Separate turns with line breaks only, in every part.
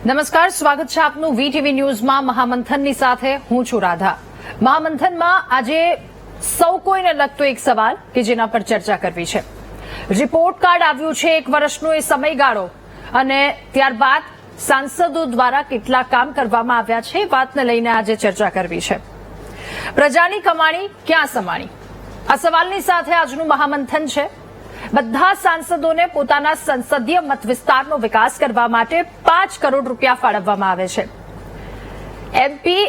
નમસ્કાર, સ્વાગત છે આપનું વીટીવી ન્યૂઝમાં મહામંથનની સાથે હું છું રાધા। મહામંથનમાં આજે સૌ કોઈને લગતો એક સવાલ કે જેના પર ચર્ચા કરવી છે। રિપોર્ટ કાર્ડ આવ્યું છે 1 વર્ષનો એ સમયગાળો અને ત્યારબાદ સાંસદો દ્વારા કેટલા કામ કરવામાં આવ્યા છે એ વાતને લઈને આજે ચર્ચા કરવી છે। પ્રજાની કમાણી ક્યાં સમાણી, આ સવાલની સાથે આજનું મહામંથન છે। બધા સાંસદોને પોતાના સંસદીય મત વિસ્તારનો વિકાસ કરવા માટે 5 કરોડ રૂપિયા ફાળવવામાં આવે છે। એમપી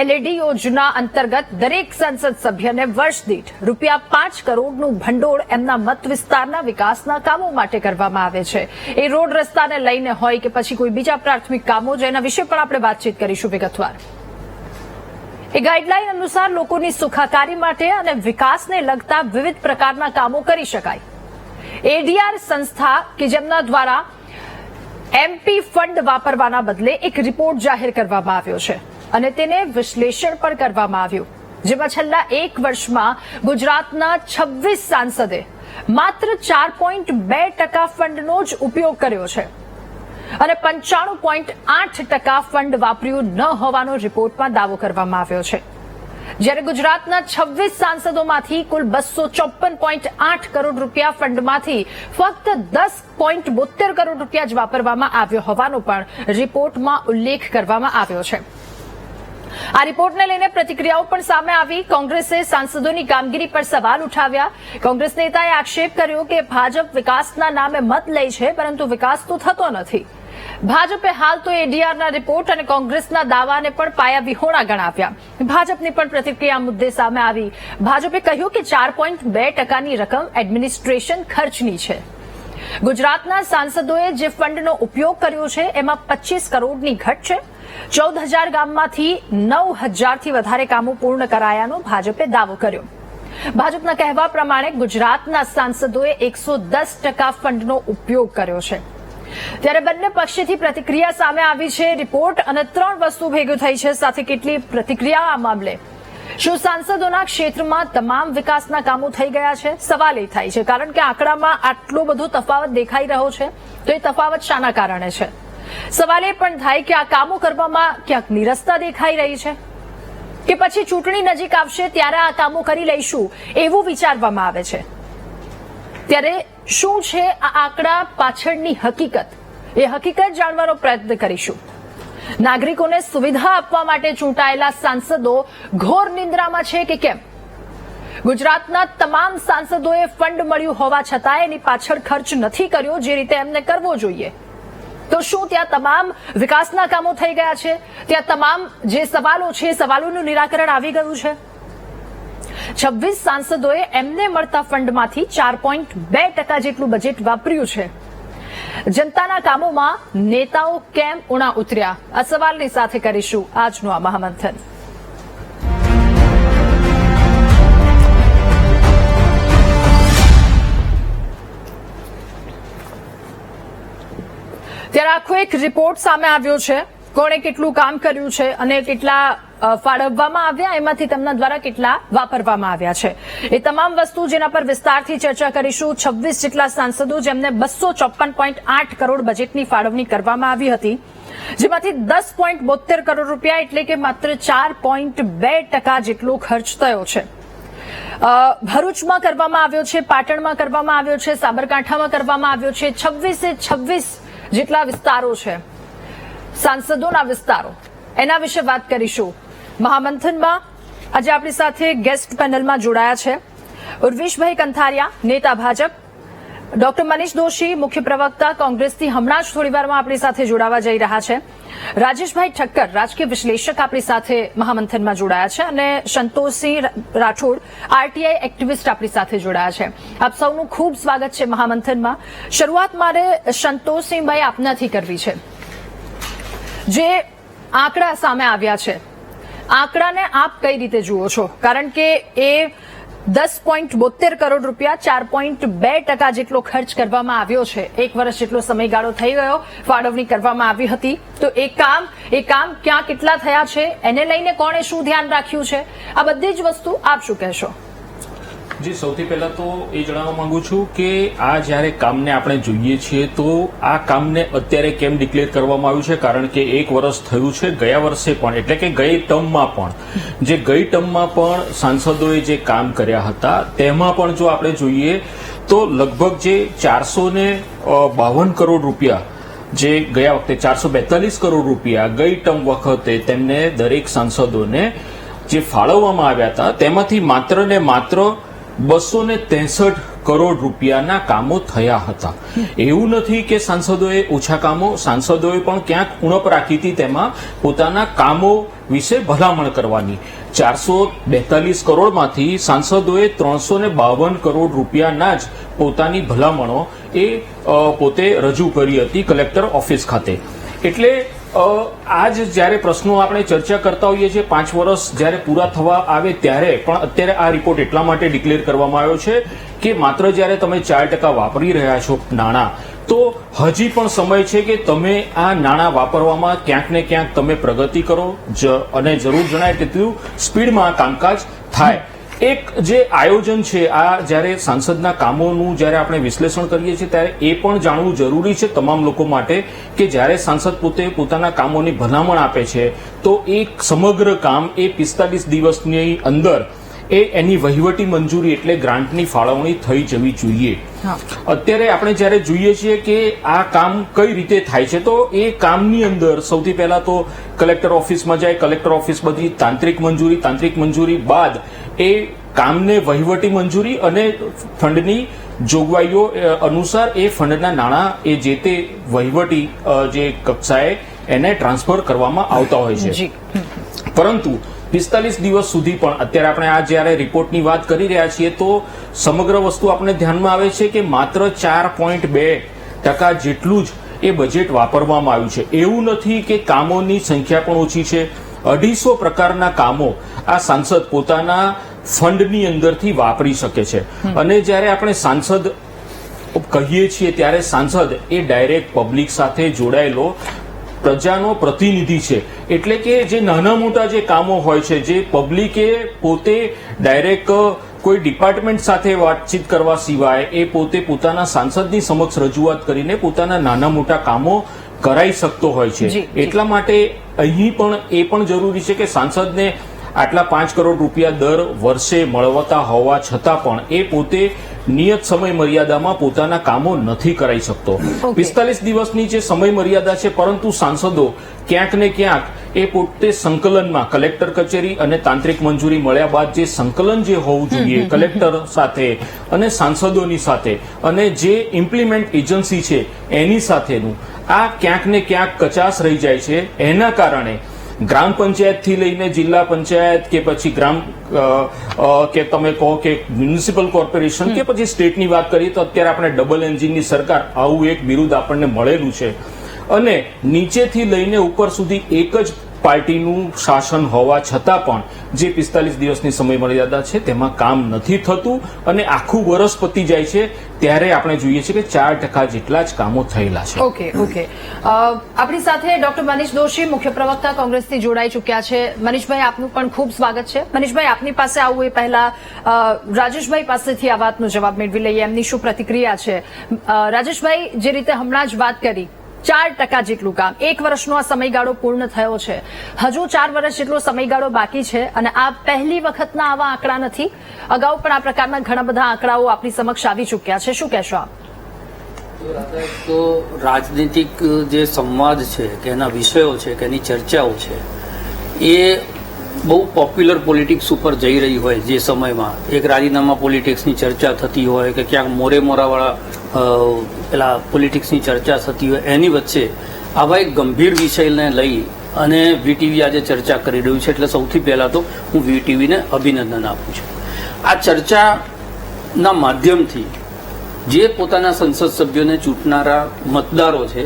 એલઈડી યોજના અંતર્ગત દરેક સંસદ સભ્યને વર્ષ દીઠ રૂપિયા 5 કરોડનું ભંડોળ એમના મત વિસ્તારના વિકાસના કામો માટે કરવામાં આવે છે। એ રોડ રસ્તાને લઈને હોય કે પછી કોઈ બીજા પ્રાથમિક કામો, જેના વિશે પણ આપણે વાતચીત કરીશું વિગતવાર। એ ગાઈડલાઈન અનુસાર લોકોની સુખાકારી માટે અને વિકાસને લગતા વિવિધ પ્રકારના કામો કરી શકાય। એડીઆર સંસ્થા કે જેમના દ્વારા એમપી ફંડ વાપરવાના બદલે એક રિપોર્ટ જાહેર કરવામાં આવ્યો છે અને તેને વિશ્લેષણ પણ કરવામાં આવ્યું, જેમાં છેલ્લા 1 વર્ષમાં ગુજરાતના 26 સાંસદે માત્ર 4.2% ફંડનો જ ઉપયોગ કર્યો છે અને 95.8% ફંડ વાપર્યું ન હોવાનો રિપોર્ટમાં દાવો કરવામાં આવ્યો છે। જ્યારે ગુજરાતના 26 સાંસદોમાંથી કુલ 254.8 કરોડ રૂપિયા ફંડમાંથી ફક્ત 10.72 કરોડ રૂપિયા જ વાપરવામાં આવ્યો હોવાનો પણ રિપોર્ટમાં ઉલ્લેખ કરવામાં આવ્યો છે। આ રિપોર્ટને લઈને પ્રતિક્રિયાઓ પણ સામે આવી। કોંગ્રેસે સાંસદોની કામગીરી પર સવાલ ઉઠાવ્યા। કોંગ્રેસ નેતાએ આક્ષેપ કર્યો કે ભાજપ વિકાસના નામે મત લે છે, પરંતુ વિકાસ તો થતો નથી। ભાજપે હાલ તો એડીઆરના રિપોર્ટ અને કોંગ્રેસના દાવાને પણ પાયાવિહોણા ગણાવ્યા। ભાજપની પણ પ્રતિક્રિયા મુદ્દે સામે આવી। ભાજપે કહ્યું કે 4.2%ની રકમ એડમિનિસ્ટ્રેશન ખર્ચની છે। ગુજરાતના સાંસદોએ જે ફંડનો ઉપયોગ કર્યો છે એમાં 25 કરોડની ઘટ છે। 14,000 ગામમાંથી 9,000થી વધારે કામો પૂર્ણ કરાયાનો ભાજપે દાવો કર્યો। ભાજપના કહેવા પ્રમાણે ગુજરાતના સાંસદોએ 110% ફંડનો ઉપયોગ કર્યો છે। ત્યારે બંને પક્ષેથી પ્રતિક્રિયા સામે આવી છે। રિપોર્ટ અને 3 વસ્તુ ભેગું થઈ છે, સાથે કેટલી પ્રતિક્રિયા આ મામલે। શું સાંસદોના ક્ષેત્રમાં તમામ વિકાસના કામો થઈ ગયા છે? સવાલ એ થાય છે, કારણ કે આંકડામાં આટલો બધો તફાવત દેખાઈ રહ્યો છે, તો એ તફાવત શાના કારણે છે? સવાલ એ પણ થાય કે આ કામો કરવામાં ક્યાંક નીરસતા દેખાઈ રહી છે કે પછી ચૂંટણી નજીક આવશે ત્યારે આ કામો કરી લઈશું એવું વિચારવામાં આવે છે। ત્યારે શું છે આ આંકડા પાછળની હકીકત, એ હકીકત જાણવાનો પ્રયત્ન કરીશું। નાગરિકોને સુવિધા આપવા માટે ચૂંટાયેલા સાંસદો ઘોર નિંદ્રામાં છે કે કેમ? ગુજરાતના તમામ સાંસદોએ ફંડ મળ્યું હોવા છતાં એની પાછળ ખર્ચ નથી કર્યો જે રીતે એમને કરવો જોઈએ। તો શું ત્યાં તમામ વિકાસના કામો થઈ ગયા છે? ત્યાં તમામ જે સવાલો છે, સવાલોનું નિરાકરણ આવી ગયું છે? 26 સાંસદોએ એમને મળતા ફંડમાંથી 4.2% જેટલું બજેટ વાપર્યું છે। જનતાના કામોમાં નેતાઓ કેમ ઉણા ઉતર્યા? આ સવાલની સાથે કરીશું આજનું આ મહામંથન। ત્યારે આખો એક રિપોર્ટ સામે આવ્યો છે, કોણે કેટલું કામ કર્યું છે અને કેટલા ફાળવવામાં આવ્યા, એમાંથી તેમના દ્વારા કેટલા વાપરવામાં આવ્યા છે, એ તમામ વસ્તુ જેના પર વિસ્તારથી ચર્ચા કરીશું। 26 જેટલા સાંસદો જેમને 254.8 કરોડ બજેટની ફાળવણી કરવામાં આવી હતી, જેમાંથી 10.72 કરોડ રૂપિયા એટલે કે માત્ર 4.2% જેટલો ખર્ચ થયો છે। ભરૂચમાં કરવામાં આવ્યો છે, પાટણમાં કરવામાં આવ્યો છે, સાબરકાંઠામાં કરવામાં આવ્યો છે। 26 જેટલા વિસ્તારો છે, સાંસદોના વિસ્તારો, એના વિશે વાત કરીશું મહામંથનમાં। આજે આપણી સાથે ગેસ્ટ પેનલમાં જોડાયા છે ઉર્વિશભાઈ કંથારિયા, નેતા ભાજપ, ડોક્ટર મનીષ દોશી, મુખ્ય પ્રવક્તા કોંગ્રેસથી હમણાં જ થોડીવારમાં આપણી સાથે જોડાવા જઈ રહ્યા છે, રાજેશભાઈ ઠક્કર, રાજકીય વિશ્લેષક આપણી સાથે મહામંથનમાં જોડાયા છે અને સંતોષસિંહ રાઠોડ, આરટીઆઈ એક્ટિવિસ્ટ આપણી સાથે જોડાયા છે। આપ સૌનું ખૂબ સ્વાગત છે મહામંથનમાં। શરૂઆત મારે સંતોષસિંહભાઈ આપનાથી કરવી છે। જે આંકડા સામે આવ્યા છે, આંકડાને આપ કઈ રીતે જુઓ છો? કારણ કે એ 10.72 કરોડ રૂપિયા, 4.2% જેટલો ખર્ચ કરવામાં આવ્યો છે। 1 વર્ષ જેટલો સમયગાળો થઈ ગયો, ફાળવણી કરવામાં આવી હતી, તો એ કામ ક્યાં કેટલા થયા છે, એને લઈને કોણે શું ધ્યાન રાખ્યું છે, આ બધી જ વસ્તુ આપ શું કહેશો?
જી, સૌથી પહેલા તો એ જણાવવા માંગુ છું કે આ જ્યારે કામને આપણે જોઈએ છીએ તો આ કામને અત્યારે કેમ ડિક્લેર કરવામાં આવ્યું છે, કારણ કે 1 વર્ષ થયું છે. ગયા વર્ષે પણ, એટલે કે ગઈ ટર્મમાં પણ સાંસદોએ જે કામ કર્યા હતા તેમાં પણ જો આપણે જોઈએ તો લગભગ જે 452 કરોડ રૂપિયા જે ગયા વખતે 442 કરોડ રૂપિયા ગઈ ટર્મ વખતે તેમને દરેક સાંસદોને જે ફાળવવામાં આવ્યા હતા તેમાંથી માત્ર ને માત્ર 263 કરોડ રૂપિયાના કામો થયા હતા. એવું નથી કે સાંસદોએ ઓછા કામો, સાંસદોએ પણ ક્યાંક ઉણપ રાખી હતી તેમાં પોતાના કામો વિશે ભલામણ કરવાની. 442 કરોડમાંથી સાંસદોએ 352 કરોડ રૂપિયાના જ પોતાની ભલામણો એ પોતે રજૂ કરી હતી કલેક્ટર ઓફિસ ખાતે. એટલે આજ જ્યારે પ્રશ્નો આપણે ચર્ચા કરતા હોઈએ છીએ 5 વર્ષ જ્યારે પૂરા થવા આવે ત્યારે પણ અત્યારે આ રિપોર્ટ એટલા માટે ડિક્લેર કરવામાં આવ્યો છે કે માત્ર જ્યારે તમે 4% વાપરી રહ્યા છો નાણાં, તો હજી પણ સમય છે કે તમે આ નાણાં વાપરવામાં ક્યાંક ને ક્યાંક તમે પ્રગતિ કરો અને જરૂર જણાય તેટલું સ્પીડમાં કામકાજ થાય. એક જે આયોજન છે, આ જ્યારે સાંસદના કામોનું જ્યારે આપણે વિશ્લેષણ કરીએ છીએ ત્યારે એ પણ જાણવું જરૂરી છે તમામ લોકો માટે કે જ્યારે સાંસદ પોતે પોતાના કામોની ભલામણ આપે છે તો એક સમગ્ર કામ એ 45 દિવસની અંદર એની વહીવટી મંજૂરી એટલે ગ્રાન્ટની ફાળવણી થઈ જવી જોઈએ. અત્યારે આપણે જ્યારે જોઈએ છીએ કે આ કામ કઈ રીતે થાય છે તો એ કામની અંદર સૌથી પહેલા તો કલેક્ટર ઓફિસમાં જાય, કલેક્ટર ઓફિસ બધી તાંત્રિક મંજૂરી બાદ એ કામને વહીવટી મંજૂરી અને ફંડની જોગવાઈઓ અનુસાર એ ફંડના નાણાં એ જે તે વહીવટી જે કક્ષાએ એને ટ્રાન્સફર કરવામાં આવતા હોય છે. પરંતુ 45 દિવસ સુધી પણ અત્યારે આપણે આ જ્યારે રિપોર્ટની વાત કરી રહ્યા છીએ તો સમગ્ર વસ્તુ આપણે ધ્યાનમાં આવે છે કે માત્ર 4.2% જેટલું જ એ બજેટ વાપરવામાં આવ્યું છે. એવું નથી કે કામોની સંખ્યા પણ ઓછી છે. 250 પ્રકારના કામો આ સાંસદ પોતાના ફંડની અંદરથી વાપરી શકે છે. અને જ્યારે આપણે સાંસદ કહીએ છીએ ત્યારે સાંસદ એ ડાયરેક્ટ પબ્લિક સાથે જોડાયેલો પ્રજાનો પ્રતિનિધિ છે. એટલે કે જે નાના મોટા જે કામો હોય છે, જે પબ્લિકે પોતે ડાયરેક્ટ કોઈ ડિપાર્ટમેન્ટ સાથે વાતચીત કરવા સિવાય એ પોતે પોતાના સાંસદની સમક્ષ રજૂઆત કરીને પોતાના નાના મોટા કામો કરાઈ શકતો હોય છે. એટલા માટે અહીં પણ એ પણ જરૂરી છે કે સાંસદને આટલા 5 કરોડ રૂપિયા દર વર્ષે મળવાતા હોવા છતાં પણ એ પોતે નિયત સમય મર્યાદામાં પોતાના કામો નથી કરાઈ શકતો. 45 દિવસની જે સમય મર્યાદા છે, પરંતુ સાંસદો ક્યાંક ને ક્યાંક એ પોતે સંકલનમાં કલેક્ટર કચેરી અને તાંત્રિક મંજૂરી મળ્યા બાદ જે સંકલન જે હોવું જોઈએ કલેક્ટર સાથે અને સાંસદોની સાથે અને જે ઇમ્પ્લિમેન્ટ એજન્સી છે એની સાથેનું આ ક્યાંક ને ક્યાંક કચાશ રહી જાય છે. એના કારણે ગ્રામ પંચાયતથી લઈને જિલ્લા પંચાયત કે પછી કે તમે કહો કે મ્યુનિસિપલ કોર્પોરેશન કે પછી સ્ટેટની વાત કરીએ તો અત્યારે આપણે ડબલ એન્જિનની સરકાર આવું એક બિરુદ આપણને મળેલું છે. અને નીચેથી લઈને ઉપર સુધી એક જ પાર્ટીનું શાસન હોવા છતાં પણ જે 45 દિવસની સમય મર્યાદા છે તેમાં કામ નથી થતું અને આખું વર્ષ પતી જાય છે ત્યારે આપણે જોઈએ છીએ કે 4% જેટલા જ કામો થયેલા છે.
ઓકે. આપણી સાથે ડોક્ટર મનીષ દોશી, મુખ્ય પ્રવક્તા કોંગ્રેસથી જોડાઈ ચૂક્યા છે. મનીષભાઈ, આપનું પણ ખૂબ સ્વાગત છે. મનીષભાઈ, આપની પાસે આવું એ પહેલા રાજેશભાઈ પાસેથી આ વાતનો જવાબ મેળવી લઈએ, એમની શું પ્રતિક્રિયા છે. રાજેશભાઈ, જે રીતે હમણાં જ વાત કરી 4% જેટલું કામ, 1 વર્ષનો આ સમયગાળો પૂર્ણ થયો છે, હજુ 4 વર્ષ જેટલો સમયગાળો બાકી છે અને આ પહેલી વખતના આવા આંકડા નથી. અગાઉ પણ આ પ્રકારના ઘણા બધા આંકડાઓ આપણી સમક્ષ આવી ચૂક્યા છે. શું કહેશો આપ?
તો રાજનીતિક જે સંવાદ છે કે એના વિષયો છે કે એની ચર્ચાઓ છે એ બહુ પોપ્યુલર પોલિટિક્સ ઉપર જઈ રહી હોય જે સમયમાં એક રાજીનામા પોલિટિક્સની ચર્ચા થતી હોય કે ક્યાંક મોરેવાળા પેલા પોલિટિક્સની ચર્ચા થતી હોય, એની વચ્ચે આવા એક ગંભીર વિષયને લઈ અને વીટીવી આજે ચર્ચા કરી રહ્યું છે. એટલે સૌથી પહેલા તો હું વીટીવીને અભિનંદન આપું છું. આ ચર્ચાના માધ્યમથી જે પોતાના સંસદ સભ્યોને ચૂંટનારા મતદારો છે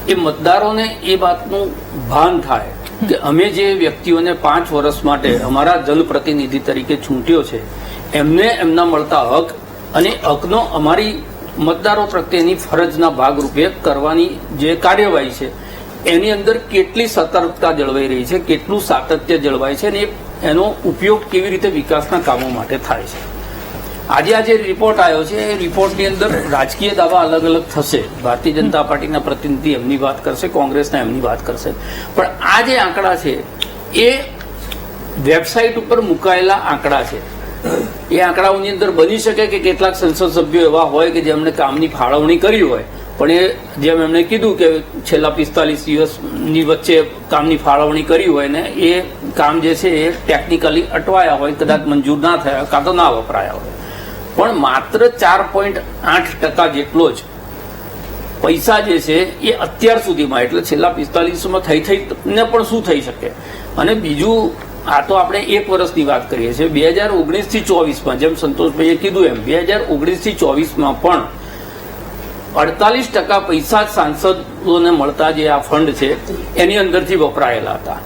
એ મતદારોને એ વાતનું ભાન થાય કે અમે જે વ્યક્તિઓને 5 વર્ષ માટે અમારા જનપ્રતિનિધિ તરીકે ચૂંટ્યો છે એમને એમના મળતા હક અને હકનો અમારી મતદારો પ્રત્યેની ફરજના ભાગરૂપે કરવાની જે કાર્યવાહી છે એની અંદર કેટલી સતર્કતા જળવાઈ રહી છે, કેટલું સાતત્ય જળવાય છે અને એનો ઉપયોગ કેવી રીતે વિકાસના કામો માટે થાય છે. આજે આ જે રિપોર્ટ આવ્યો છે એ રિપોર્ટની અંદર રાજકીય દાવા અલગ અલગ થશે. ભારતીય જનતા પાર્ટીના પ્રતિનિધિ એમની વાત કરશે, કોંગ્રેસના એમની વાત કરશે, પણ આ જે આંકડા છે એ વેબસાઇટ ઉપર મુકાયેલા આંકડા છે. એ આંકડાઓની અંદર બની શકે કે કેટલાક સંસદ સભ્યો એવા હોય કે જેમણે કામની ફાળવણી કરી હોય, પણ એ જેમ એમણે કીધું કે છેલ્લા 45 દિવસની વચ્ચે કામની ફાળવણી કરી હોય ને એ કામ જે છે એ ટેકનિકલી અટવાયા હોય, કદાચ મંજૂર ના થયા કાં તો ના વપરાયા હોય. પણ માત્ર 4.8% જેટલો જ પૈસા જે છે એ અત્યાર સુધીમાં, એટલે છેલ્લા 45 થઈને પણ શું થઈ શકે. અને બીજું, આ તો આપણે 1 વર્ષની વાત કરીએ છીએ. 2019 થી 24 જેમ સંતોષભાઈએ કીધું એમ 2019 થી 24 પણ 48% પૈસા સાંસદોને મળતા જે આ ફંડ છે એની અંદરથી વપરાયેલા હતા.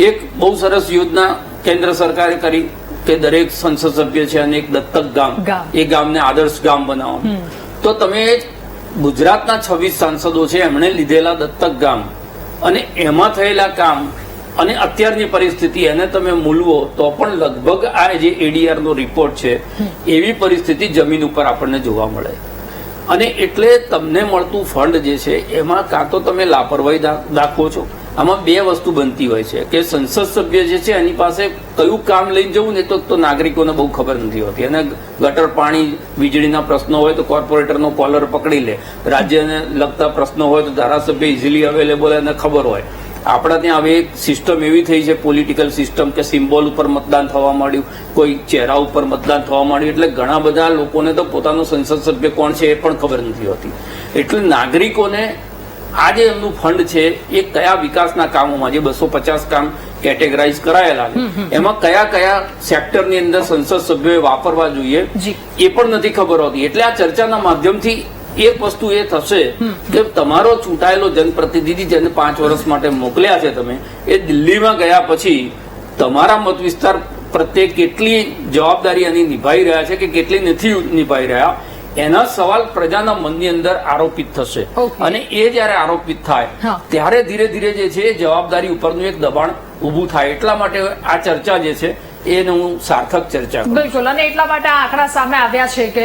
એક બહુ સરસ યોજના કેન્દ્ર સરકારે કરી કે દરેક સંસદ સભ્ય છે અને એક દત્તક ગામ, એ ગામને આદર્શ ગામ બનાવવાનું. તો તમે ગુજરાતના 26 સાંસદો છે એમણે લીધેલા દત્તક ગામ અને એમાં થયેલા કામ અને અત્યારની પરિસ્થિતિ એને તમે મૂલવો તો પણ લગભગ આ જે ADR નો રિપોર્ટ છે એવી પરિસ્થિતિ જમીન ઉપર આપણને જોવા મળે. અને એટલે તમને મળતું ફંડ જે છે એમાં કાં તો તમે લાપરવાહી દાખવો છો. આમાં 2 વસ્તુ બનતી હોય છે કે સંસદ સભ્ય જે છે એની પાસે કયું કામ લઈને જવું ને તો નાગરિકોને બહુ ખબર નથી હોતી. અને ગટર પાણી વીજળીના પ્રશ્નો હોય તો કોર્પોરેટરનો કોલર પકડી લે, રાજ્યને લગતા પ્રશ્નો હોય તો ધારાસભ્ય ઇઝીલી અવેલેબલ એને ખબર હોય. આપણા ત્યાં હવે એક સિસ્ટમ એવી થઈ છે, પોલિટિકલ સિસ્ટમ, કે સિમ્બોલ ઉપર મતદાન થવા માંડ્યું, કોઈ ચહેરા ઉપર મતદાન થવા માંડ્યું. એટલે ઘણા બધા લોકોને તો પોતાનો સંસદ સભ્ય કોણ છે એ પણ ખબર નથી હોતી. એટલે નાગરિકોને આ જે એમનું ફંડ છે એ કયા વિકાસના કામોમાં, જે 250 કામ કેટેગરાઇઝ કરાયેલા છે એમાં કયા કયા સેક્ટરની અંદર સંસદ સભ્યોએ વાપરવા જોઈએ એ પણ નથી ખબર હોતી. એટલે આ ચર્ચાના માધ્યમથી એક વસ્તુ એ થશે કે તમારો ચૂંટાયેલો જનપ્રતિનિધિ જેને 5 વર્ષ માટે મોકલ્યા છે તમે, એ દિલ્હીમાં ગયા પછી તમારા મત વિસ્તાર પ્રત્યે કેટલી જવાબદારી એની નિભાવી રહ્યા છે કે કેટલી નથી નિભાવી રહ્યા, એના સવાલ પ્રજાના મનની અંદર આરોપિત થશે. અને એ જયારે આરોપિત થાય ત્યારે ધીરે ધીરે જે છે એ જવાબદારી ઉપરનું એક દબાણ ઉભું થાય. એટલા માટે આ ચર્ચા જે છે એને હું સાર્થક ચર્ચા કરું.
બિલકુલ. અને એટલા માટે આ આંકડા સામે આવ્યા છે કે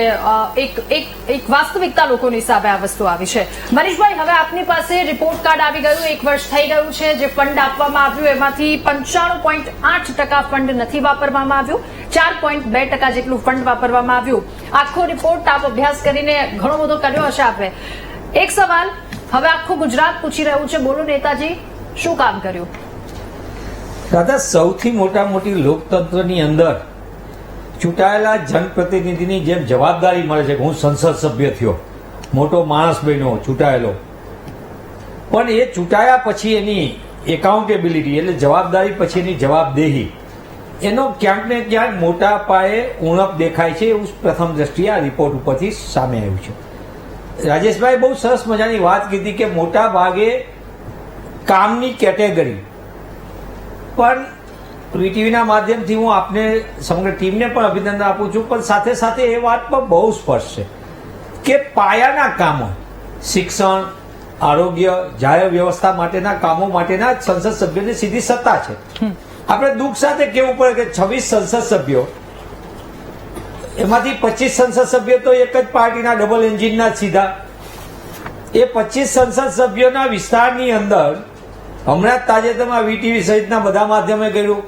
એક વાસ્તવિકતા લોકોની સામે આ વસ્તુ આવી છે. મનીષભાઈ, હવે આપની પાસે રિપોર્ટ કાર્ડ આવી ગયું, 1 વર્ષ થઈ ગયું છે. જે ફંડ આપવામાં આવ્યું એમાંથી 95.8% ફંડ નથી વાપરવામાં આવ્યું, 4.2% જેટલું ફંડ વાપરવામાં આવ્યું. આખો રિપોર્ટ આપ અભ્યાસ કરીને ઘણો બધો કર્યો હશે આપે. એક સવાલ હવે આખું ગુજરાત પૂછી રહ્યું છે, બોલો નેતાજી, શું કામ કર્યું?
દાદા, સૌથી મોટી લોકતંત્રની અંદર ચૂંટાયેલા જનપ્રતિનિધિની જેમ જવાબદારી મળે છે કે હું સંસદ સભ્ય થયો, મોટો માણસ બન્યો, ચૂંટાયેલો, પણ એ ચૂંટાયા પછી એની એકાઉન્ટેબિલિટી એટલે જવાબદારી પછીની જવાબદેહી એનો ક્યાંક ને ક્યાંક મોટા પાયે ઉણપ દેખાય છે. એવું પ્રથમ દ્રષ્ટિએ આ રિપોર્ટ ઉપરથી સામે આવ્યું છે. રાજેશભાઈ બહુ સરસ મજાની વાત કીધી કે મોટા ભાગે કામની કેટેગરી, પણ વીટીવીના માધ્યમથી હું આપને સમગ્ર ટીમને પણ અભિનંદન આપું છું, પણ સાથે સાથે એ વાત પણ બહુ સ્પષ્ટ છે કે પાયાના કામો, શિક્ષણ, આરોગ્ય, જાહેર વ્યવસ્થા માટેના કામો માટેના સંસદ સભ્યોની સીધી સત્તા છે. આપણે દુઃખ સાથે કહેવું પડે કે 26 સંસદ સભ્યો, એમાંથી 25 સંસદ સભ્યો તો એક જ પાર્ટીના ડબલ એન્જિનના સીધા. એ 25 સંસદ સભ્યોના વિસ્તારની અંદર હમણાં તાજેતરમાં વીટીવી સહિતના બધા માધ્યમે કહ્યું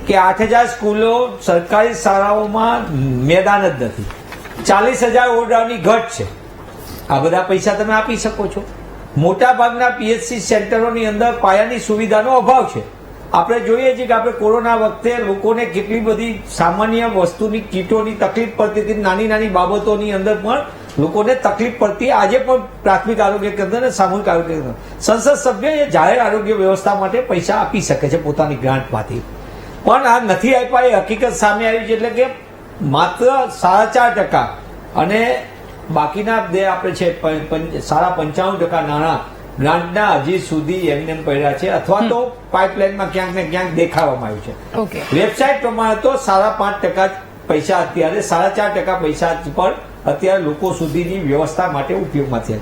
કે 8000 સ્કૂલો, સરકારી શાળાઓમાં મેદાન જ નથી, 40,000 ઓરડાની ઘટ છે. આ બધા પૈસા તમે આપી શકો છો. મોટા ભાગના PHC સેન્ટરોની અંદર પાયાની સુવિધાનો અભાવ છે. આપણે જોઈએ છીએ કે આપણે કોરોના વખતે લોકોને કેટલી બધી સામાન્ય વસ્તુની કીટોની તકલીફ પડતી હતી, નાની નાની બાબતોની અંદર પણ લોકોને તકલીફ પડતી. આજે પણ પ્રાથમિક આરોગ્ય કેન્દ્ર અને સામૂહિક આરોગ્ય કેન્દ્ર, સંસદ સભ્ય એ જાહેર આરોગ્ય વ્યવસ્થા માટે પૈસા આપી શકે છે પોતાની ગ્રાન્ટમાંથી, પણ આ નથી આપ્યા. એ હકીકત સામે આવી છે. એટલે કે માત્ર 4.5% અને બાકીના જે આપણે છે 95% નાણાં ગ્રાન્ટના હજી સુધી એમને પડ્યા છે, અથવા તો પાઇપલાઇનમાં ક્યાંક ને ક્યાંક દેખાવામાં આવ્યું છે. વેબસાઇટ પ્રમાણે તો 5.5% પૈસા અત્યારે 4.5% પૈસા પર અત્યારે લોકો સુધીની વ્યવસ્થા માટે ઉપયોગમાં છે.